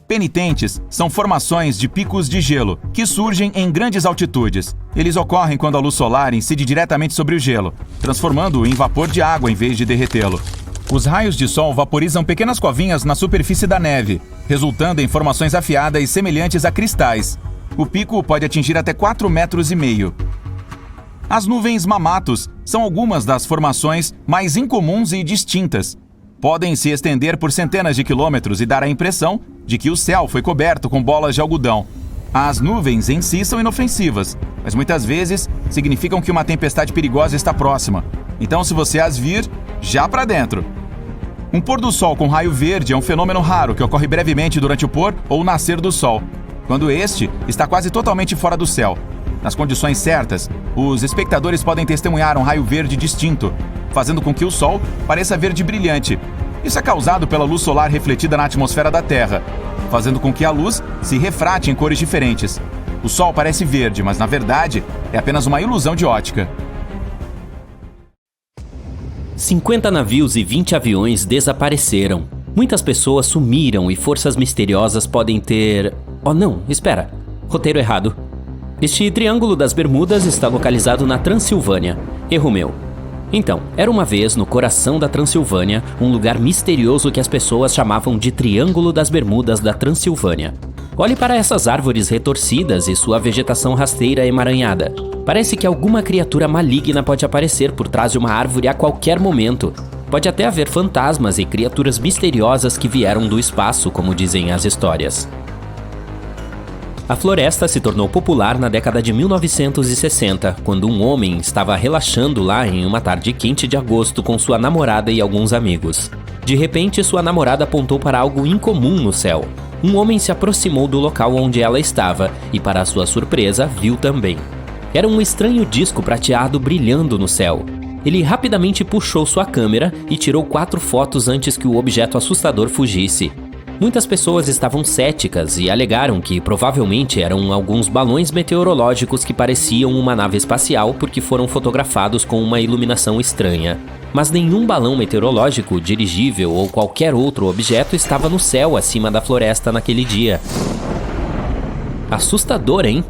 Penitentes são formações de picos de gelo que surgem em grandes altitudes. Eles ocorrem quando a luz solar incide diretamente sobre o gelo, transformando-o em vapor de água em vez de derretê-lo. Os raios de sol vaporizam pequenas covinhas na superfície da neve, resultando em formações afiadas semelhantes a cristais. O pico pode atingir até 4,5 metros. As nuvens mamatos são algumas das formações mais incomuns e distintas. Podem se estender por centenas de quilômetros e dar a impressão de que o céu foi coberto com bolas de algodão. As nuvens em si são inofensivas, mas muitas vezes significam que uma tempestade perigosa está próxima. Então, se você as vir, já para dentro. Um pôr do sol com raio verde é um fenômeno raro que ocorre brevemente durante o pôr ou nascer do sol, quando este está quase totalmente fora do céu. Nas condições certas, os espectadores podem testemunhar um raio verde distinto, fazendo com que o sol pareça verde brilhante. Isso é causado pela luz solar refletida na atmosfera da Terra, fazendo com que a luz se refrate em cores diferentes. O sol parece verde, mas na verdade é apenas uma ilusão de ótica. 50 navios e 20 aviões desapareceram. Muitas pessoas sumiram e forças misteriosas podem ter... Oh não, espera. Roteiro errado. Este Triângulo das Bermudas está localizado na Transilvânia. Erro meu. Então, era uma vez, no coração da Transilvânia, um lugar misterioso que as pessoas chamavam de Triângulo das Bermudas da Transilvânia. Olhe para essas árvores retorcidas e sua vegetação rasteira emaranhada. Parece que alguma criatura maligna pode aparecer por trás de uma árvore a qualquer momento. Pode até haver fantasmas e criaturas misteriosas que vieram do espaço, como dizem as histórias. A floresta se tornou popular na década de 1960, quando um homem estava relaxando lá em uma tarde quente de agosto com sua namorada e alguns amigos. De repente, sua namorada apontou para algo incomum no céu. Um homem se aproximou do local onde ela estava e, para sua surpresa, viu também. Era um estranho disco prateado brilhando no céu. Ele rapidamente puxou sua câmera e tirou 4 fotos antes que o objeto assustador fugisse. Muitas pessoas estavam céticas e alegaram que provavelmente eram alguns balões meteorológicos que pareciam uma nave espacial porque foram fotografados com uma iluminação estranha. Mas nenhum balão meteorológico, dirigível ou qualquer outro objeto estava no céu acima da floresta naquele dia. Assustador, hein?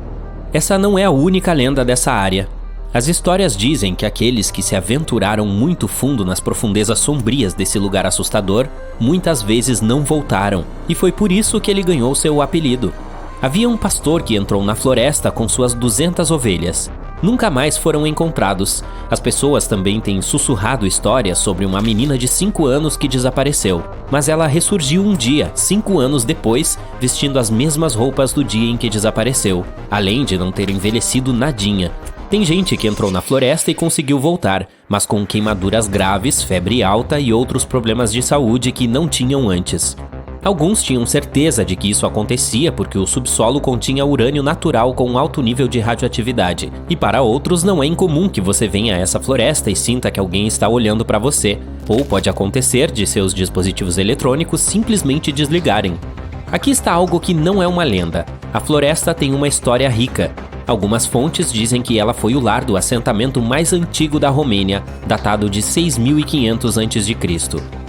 Essa não é a única lenda dessa área. As histórias dizem que aqueles que se aventuraram muito fundo nas profundezas sombrias desse lugar assustador, muitas vezes não voltaram, e foi por isso que ele ganhou seu apelido. Havia um pastor que entrou na floresta com suas 200 ovelhas. Nunca mais foram encontrados. As pessoas também têm sussurrado histórias sobre uma menina de 5 anos que desapareceu, mas ela ressurgiu um dia, 5 anos depois, vestindo as mesmas roupas do dia em que desapareceu, além de não ter envelhecido nadinha. Tem gente que entrou na floresta e conseguiu voltar, mas com queimaduras graves, febre alta e outros problemas de saúde que não tinham antes. Alguns tinham certeza de que isso acontecia porque o subsolo continha urânio natural com alto nível de radioatividade, e para outros não é incomum que você venha a essa floresta e sinta que alguém está olhando para você, ou pode acontecer de seus dispositivos eletrônicos simplesmente desligarem. Aqui está algo que não é uma lenda. A floresta tem uma história rica. Algumas fontes dizem que ela foi o lar do assentamento mais antigo da Romênia, datado de 6.500 a.C.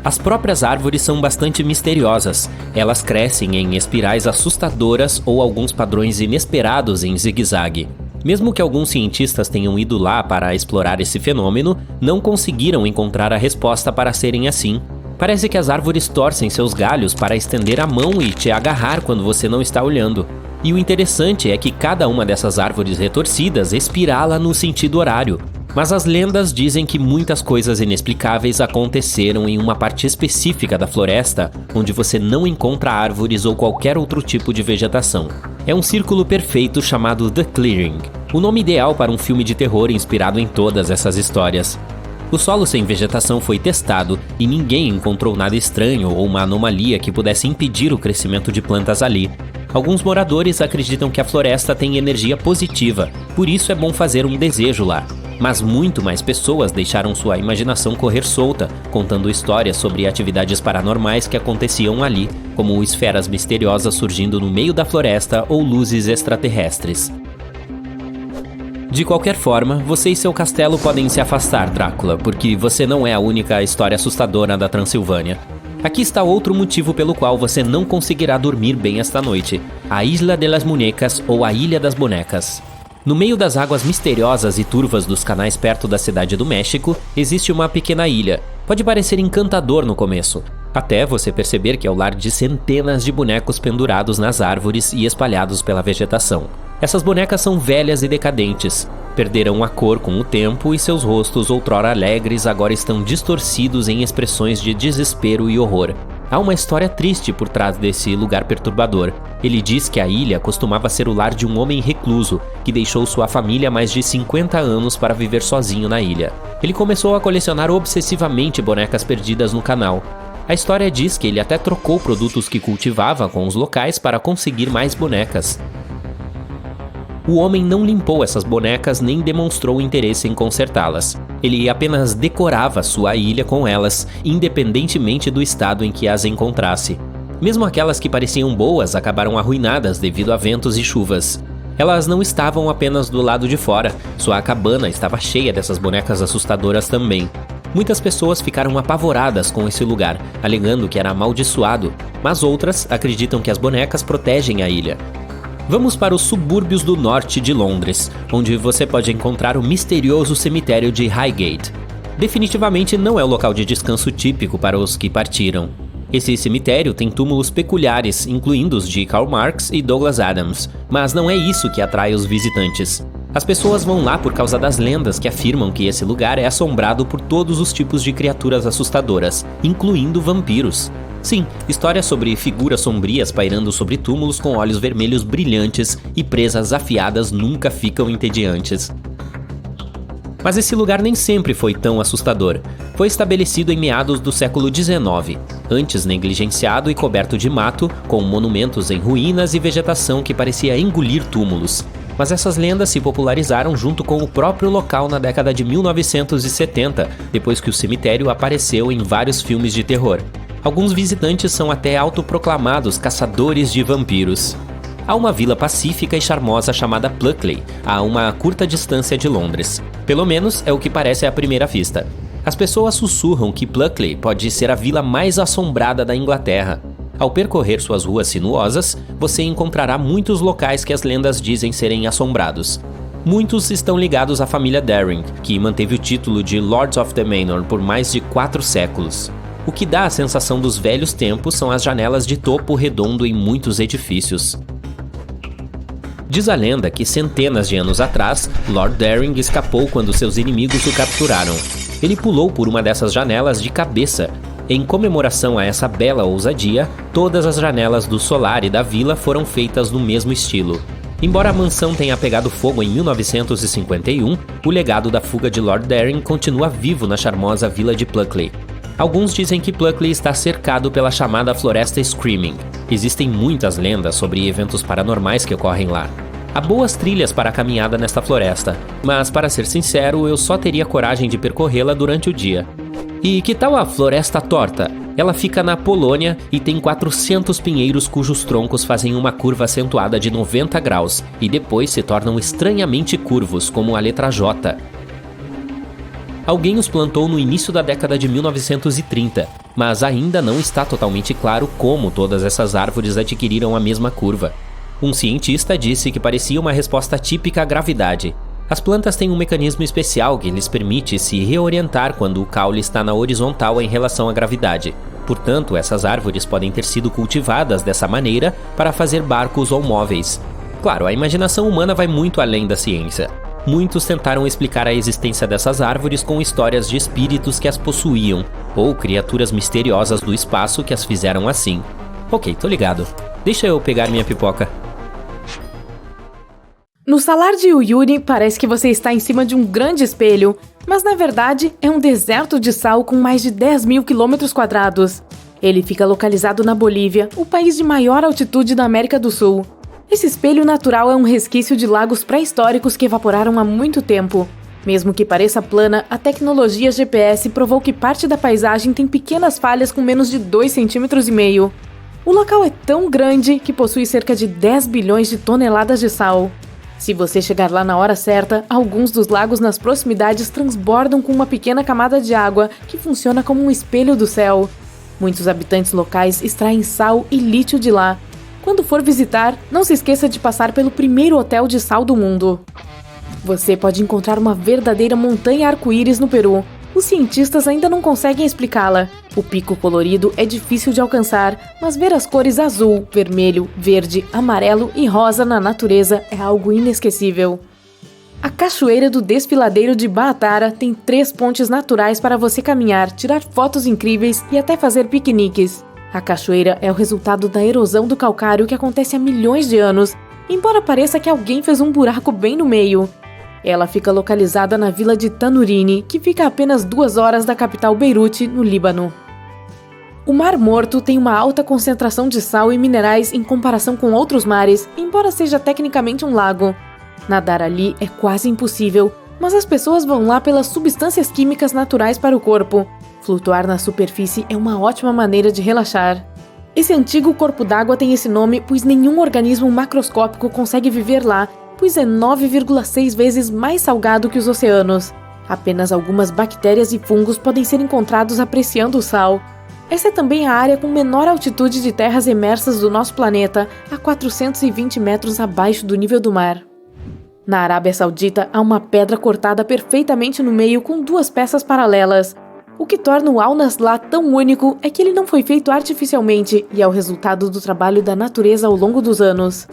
As próprias árvores são bastante misteriosas. Elas crescem em espirais assustadoras ou alguns padrões inesperados em zigue-zague. Mesmo que alguns cientistas tenham ido lá para explorar esse fenômeno, não conseguiram encontrar a resposta para serem assim. Parece que as árvores torcem seus galhos para estender a mão e te agarrar quando você não está olhando. E o interessante é que cada uma dessas árvores retorcidas espirala no sentido horário. Mas as lendas dizem que muitas coisas inexplicáveis aconteceram em uma parte específica da floresta, onde você não encontra árvores ou qualquer outro tipo de vegetação. É um círculo perfeito chamado The Clearing, o nome ideal para um filme de terror inspirado em todas essas histórias. O solo sem vegetação foi testado e ninguém encontrou nada estranho ou uma anomalia que pudesse impedir o crescimento de plantas ali. Alguns moradores acreditam que a floresta tem energia positiva, por isso é bom fazer um desejo lá. Mas muito mais pessoas deixaram sua imaginação correr solta, contando histórias sobre atividades paranormais que aconteciam ali, como esferas misteriosas surgindo no meio da floresta ou luzes extraterrestres. De qualquer forma, você e seu castelo podem se afastar, Drácula, porque você não é a única história assustadora da Transilvânia. Aqui está outro motivo pelo qual você não conseguirá dormir bem esta noite: a Isla de las Muñecas, ou a Ilha das Bonecas. No meio das águas misteriosas e turvas dos canais perto da cidade do México, existe uma pequena ilha. Pode parecer encantador no começo, até você perceber que é o lar de centenas de bonecos pendurados nas árvores e espalhados pela vegetação. Essas bonecas são velhas e decadentes. Perderam a cor com o tempo e seus rostos, outrora alegres, agora estão distorcidos em expressões de desespero e horror. Há uma história triste por trás desse lugar perturbador. Ele diz que a ilha costumava ser o lar de um homem recluso, que deixou sua família há mais de 50 anos para viver sozinho na ilha. Ele começou a colecionar obsessivamente bonecas perdidas no canal. A história diz que ele até trocou produtos que cultivava com os locais para conseguir mais bonecas. O homem não limpou essas bonecas nem demonstrou interesse em consertá-las. Ele apenas decorava sua ilha com elas, independentemente do estado em que as encontrasse. Mesmo aquelas que pareciam boas acabaram arruinadas devido a ventos e chuvas. Elas não estavam apenas do lado de fora, sua cabana estava cheia dessas bonecas assustadoras também. Muitas pessoas ficaram apavoradas com esse lugar, alegando que era amaldiçoado, mas outras acreditam que as bonecas protegem a ilha. Vamos para os subúrbios do norte de Londres, onde você pode encontrar o misterioso cemitério de Highgate. Definitivamente não é o local de descanso típico para os que partiram. Esse cemitério tem túmulos peculiares, incluindo os de Karl Marx e Douglas Adams, mas não é isso que atrai os visitantes. As pessoas vão lá por causa das lendas que afirmam que esse lugar é assombrado por todos os tipos de criaturas assustadoras, incluindo vampiros. Sim, histórias sobre figuras sombrias pairando sobre túmulos com olhos vermelhos brilhantes e presas afiadas nunca ficam entediantes. Mas esse lugar nem sempre foi tão assustador. Foi estabelecido em meados do século XIX, antes negligenciado e coberto de mato, com monumentos em ruínas e vegetação que parecia engolir túmulos. Mas essas lendas se popularizaram junto com o próprio local na década de 1970, depois que o cemitério apareceu em vários filmes de terror. Alguns visitantes são até autoproclamados caçadores de vampiros. Há uma vila pacífica e charmosa chamada Pluckley, a uma curta distância de Londres. Pelo menos é o que parece à primeira vista. As pessoas sussurram que Pluckley pode ser a vila mais assombrada da Inglaterra. Ao percorrer suas ruas sinuosas, você encontrará muitos locais que as lendas dizem serem assombrados. Muitos estão ligados à família Daring, que manteve o título de Lords of the Manor por mais de 4 séculos. O que dá a sensação dos velhos tempos são as janelas de topo redondo em muitos edifícios. Diz a lenda que centenas de anos atrás, Lord Daring escapou quando seus inimigos o capturaram. Ele pulou por uma dessas janelas de cabeça. Em comemoração a essa bela ousadia, todas as janelas do solar e da vila foram feitas no mesmo estilo. Embora a mansão tenha pegado fogo em 1951, o legado da fuga de Lord Daring continua vivo na charmosa vila de Pluckley. Alguns dizem que Pluckley está cercado pela chamada Floresta Screaming. Existem muitas lendas sobre eventos paranormais que ocorrem lá. Há boas trilhas para a caminhada nesta floresta, mas para ser sincero, eu só teria coragem de percorrê-la durante o dia. E que tal a Floresta Torta? Ela fica na Polônia e tem 400 pinheiros cujos troncos fazem uma curva acentuada de 90 graus e depois se tornam estranhamente curvos, como a letra J. Alguém os plantou no início da década de 1930, mas ainda não está totalmente claro como todas essas árvores adquiriram a mesma curva. Um cientista disse que parecia uma resposta típica à gravidade. As plantas têm um mecanismo especial que lhes permite se reorientar quando o caule está na horizontal em relação à gravidade. Portanto, essas árvores podem ter sido cultivadas dessa maneira para fazer barcos ou móveis. Claro, a imaginação humana vai muito além da ciência. Muitos tentaram explicar a existência dessas árvores com histórias de espíritos que as possuíam, ou criaturas misteriosas do espaço que as fizeram assim. Ok, tô ligado. Deixa eu pegar minha pipoca. No salar de Uyuni, parece que você está em cima de um grande espelho, mas na verdade é um deserto de sal com mais de 10.000 km². Ele fica localizado na Bolívia, o país de maior altitude da América do Sul. Esse espelho natural é um resquício de lagos pré-históricos que evaporaram há muito tempo. Mesmo que pareça plana, a tecnologia GPS provou que parte da paisagem tem pequenas falhas com menos de 2,5 cm. O local é tão grande que possui cerca de 10 bilhões de toneladas de sal. Se você chegar lá na hora certa, alguns dos lagos nas proximidades transbordam com uma pequena camada de água que funciona como um espelho do céu. Muitos habitantes locais extraem sal e lítio de lá. Quando for visitar, não se esqueça de passar pelo primeiro hotel de sal do mundo. Você pode encontrar uma verdadeira montanha arco-íris no Peru. Os cientistas ainda não conseguem explicá-la. O pico colorido é difícil de alcançar, mas ver as cores azul, vermelho, verde, amarelo e rosa na natureza é algo inesquecível. A Cachoeira do Desfiladeiro de Baatara tem 3 pontes naturais para você caminhar, tirar fotos incríveis e até fazer piqueniques. A cachoeira é o resultado da erosão do calcário que acontece há milhões de anos, embora pareça que alguém fez um buraco bem no meio. Ela fica localizada na vila de Tanurini, que fica a apenas 2 horas da capital Beirute, no Líbano. O Mar Morto tem uma alta concentração de sal e minerais em comparação com outros mares, embora seja tecnicamente um lago. Nadar ali é quase impossível, mas as pessoas vão lá pelas substâncias químicas naturais para o corpo. Flutuar na superfície é uma ótima maneira de relaxar. Esse antigo corpo d'água tem esse nome pois nenhum organismo macroscópico consegue viver lá, pois é 9,6 vezes mais salgado que os oceanos. Apenas algumas bactérias e fungos podem ser encontrados apreciando o sal. Essa é também a área com menor altitude de terras emersas do nosso planeta, a 420 metros abaixo do nível do mar. Na Arábia Saudita, há uma pedra cortada perfeitamente no meio com 2 peças paralelas. O que torna o Al-Nasla tão único é que ele não foi feito artificialmente e é o resultado do trabalho da natureza ao longo dos anos.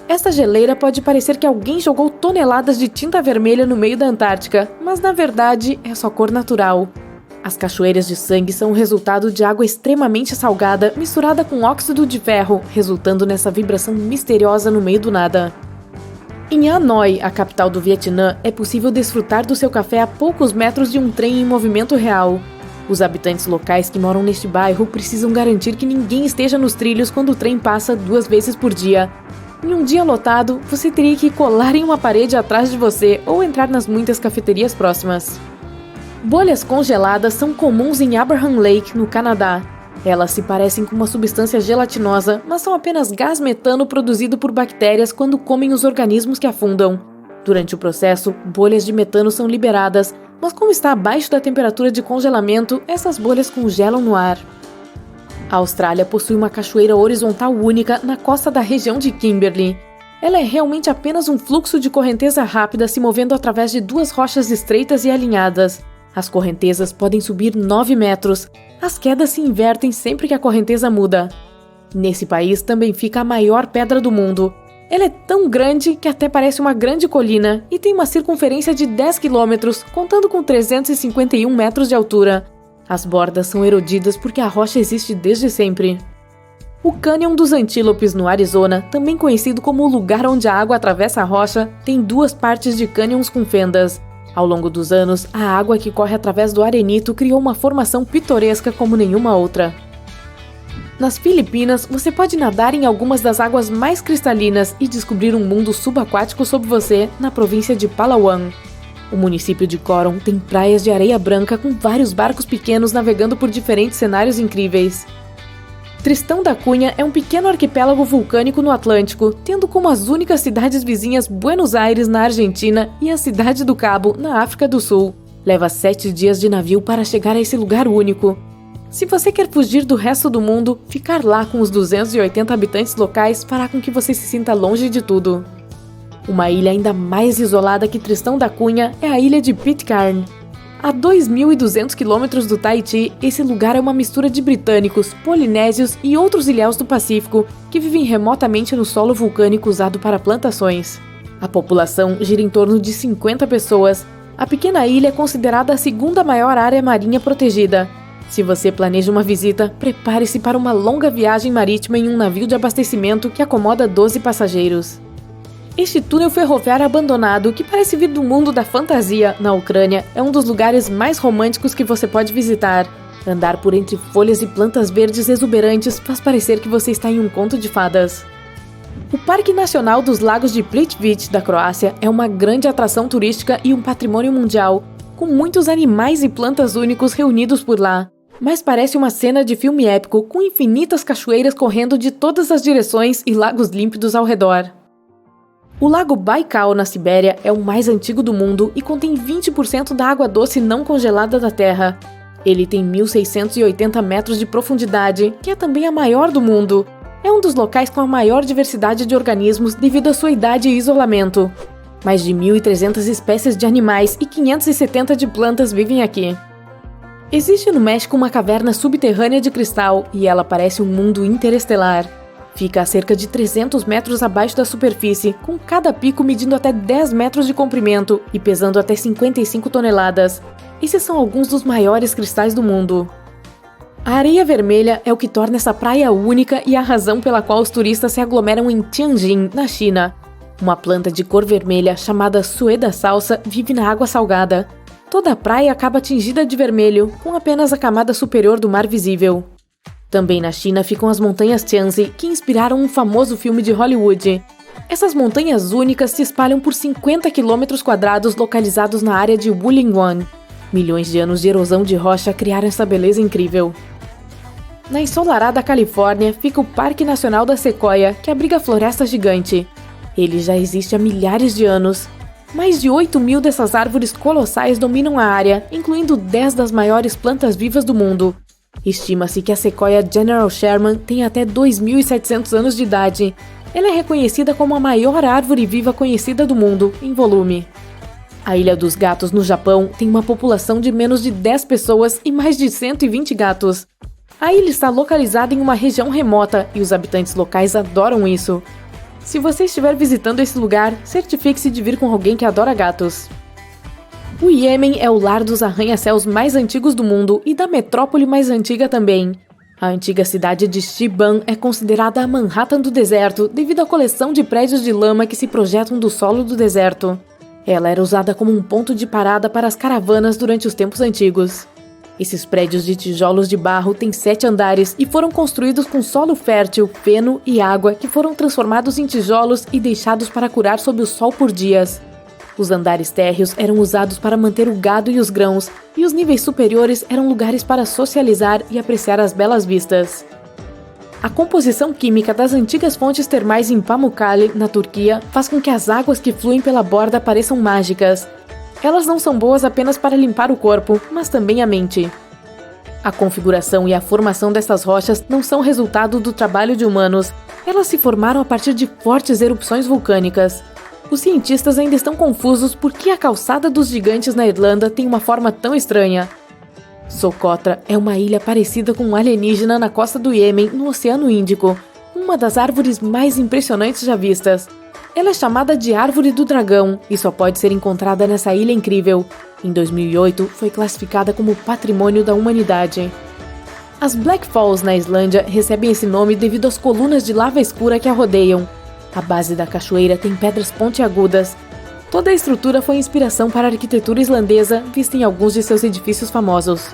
Esta geleira pode parecer que alguém jogou toneladas de tinta vermelha no meio da Antártica, mas na verdade é só cor natural. As cachoeiras de sangue são o resultado de água extremamente salgada misturada com óxido de ferro, resultando nessa vibração misteriosa no meio do nada. Em Hanoi, a capital do Vietnã, é possível desfrutar do seu café a poucos metros de um trem em movimento real. Os habitantes locais que moram neste bairro precisam garantir que ninguém esteja nos trilhos quando o trem passa 2 vezes por dia. Em um dia lotado, você teria que colar em uma parede atrás de você ou entrar nas muitas cafeterias próximas. Bolhas congeladas são comuns em Abraham Lake, no Canadá. Elas se parecem com uma substância gelatinosa, mas são apenas gás metano produzido por bactérias quando comem os organismos que afundam. Durante o processo, bolhas de metano são liberadas, mas como está abaixo da temperatura de congelamento, essas bolhas congelam no ar. A Austrália possui uma cachoeira horizontal única na costa da região de Kimberley. Ela é realmente apenas um fluxo de correnteza rápida se movendo através de 2 rochas estreitas e alinhadas. As correntezas podem subir 9 metros. As quedas se invertem sempre que a correnteza muda. Nesse país também fica a maior pedra do mundo. Ela é tão grande que até parece uma grande colina e tem uma circunferência de 10 quilômetros, contando com 351 metros de altura. As bordas são erodidas porque a rocha existe desde sempre. O Cânion dos Antílopes, no Arizona, também conhecido como o lugar onde a água atravessa a rocha, tem 2 partes de cânions com fendas. Ao longo dos anos, a água que corre através do arenito criou uma formação pitoresca como nenhuma outra. Nas Filipinas, você pode nadar em algumas das águas mais cristalinas e descobrir um mundo subaquático sob você, na província de Palawan. O município de Coron tem praias de areia branca com vários barcos pequenos navegando por diferentes cenários incríveis. Tristão da Cunha é um pequeno arquipélago vulcânico no Atlântico, tendo como as únicas cidades vizinhas Buenos Aires, na Argentina, e a Cidade do Cabo, na África do Sul. Leva 7 dias de navio para chegar a esse lugar único. Se você quer fugir do resto do mundo, ficar lá com os 280 habitantes locais fará com que você se sinta longe de tudo. Uma ilha ainda mais isolada que Tristão da Cunha é a ilha de Pitcairn. A 2.200 quilômetros do Tahiti, esse lugar é uma mistura de britânicos, polinésios e outros ilhéus do Pacífico que vivem remotamente no solo vulcânico usado para plantações. A população gira em torno de 50 pessoas. A pequena ilha é considerada a 2ª maior área marinha protegida. Se você planeja uma visita, prepare-se para uma longa viagem marítima em um navio de abastecimento que acomoda 12 passageiros. Este túnel ferroviário abandonado, que parece vir do mundo da fantasia, na Ucrânia, é um dos lugares mais românticos que você pode visitar. Andar por entre folhas e plantas verdes exuberantes faz parecer que você está em um conto de fadas. O Parque Nacional dos Lagos de Plitvice, da Croácia, é uma grande atração turística e um patrimônio mundial, com muitos animais e plantas únicos reunidos por lá. Mas parece uma cena de filme épico, com infinitas cachoeiras correndo de todas as direções e lagos límpidos ao redor. O lago Baikal, na Sibéria, é o mais antigo do mundo e contém 20% da água doce não congelada da Terra. Ele tem 1.680 metros de profundidade, que é também a maior do mundo. É um dos locais com a maior diversidade de organismos devido à sua idade e isolamento. Mais de 1.300 espécies de animais e 570 de plantas vivem aqui. Existe no México uma caverna subterrânea de cristal e ela parece um mundo interestelar. Fica a cerca de 300 metros abaixo da superfície, com cada pico medindo até 10 metros de comprimento e pesando até 55 toneladas. Esses são alguns dos maiores cristais do mundo. A areia vermelha é o que torna essa praia única e a razão pela qual os turistas se aglomeram em Tianjin, na China. Uma planta de cor vermelha chamada Sueda salsa vive na água salgada. Toda a praia acaba tingida de vermelho, com apenas a camada superior do mar visível. Também na China ficam as montanhas Tianzi, que inspiraram um famoso filme de Hollywood. Essas montanhas únicas se espalham por 50 km² localizados na área de Wulingyuan. Milhões de anos de erosão de rocha criaram essa beleza incrível. Na ensolarada Califórnia fica o Parque Nacional da Sequoia, que abriga a floresta gigante. Ele já existe há milhares de anos. Mais de 8.000 dessas árvores colossais dominam a área, incluindo 10 das maiores plantas vivas do mundo. Estima-se que a Sequoia General Sherman tem até 2.700 anos de idade. Ela é reconhecida como a maior árvore viva conhecida do mundo, em volume. A Ilha dos Gatos, no Japão, tem uma população de menos de 10 pessoas e mais de 120 gatos. A ilha está localizada em uma região remota e os habitantes locais adoram isso. Se você estiver visitando esse lugar, certifique-se de vir com alguém que adora gatos. O Iêmen é o lar dos arranha-céus mais antigos do mundo e da metrópole mais antiga também. A antiga cidade de Shiban é considerada a Manhattan do deserto devido à coleção de prédios de lama que se projetam do solo do deserto. Ela era usada como um ponto de parada para as caravanas durante os tempos antigos. Esses prédios de tijolos de barro têm 7 andares e foram construídos com solo fértil, feno e água que foram transformados em tijolos e deixados para curar sob o sol por dias. Os andares térreos eram usados para manter o gado e os grãos, e os níveis superiores eram lugares para socializar e apreciar as belas vistas. A composição química das antigas fontes termais em Pamukkale, na Turquia, faz com que as águas que fluem pela borda pareçam mágicas. Elas não são boas apenas para limpar o corpo, mas também a mente. A configuração e a formação dessas rochas não são resultado do trabalho de humanos. Elas se formaram a partir de fortes erupções vulcânicas. Os cientistas ainda estão confusos por que a calçada dos gigantes na Irlanda tem uma forma tão estranha. Socotra é uma ilha parecida com um alienígena na costa do Iêmen, no Oceano Índico, uma das árvores mais impressionantes já vistas. Ela é chamada de Árvore do Dragão e só pode ser encontrada nessa ilha incrível. Em 2008, foi classificada como Patrimônio da Humanidade. As Black Falls, na Islândia, recebem esse nome devido às colunas de lava escura que a rodeiam. A base da cachoeira tem pedras pontiagudas. Toda a estrutura foi inspiração para a arquitetura islandesa, vista em alguns de seus edifícios famosos.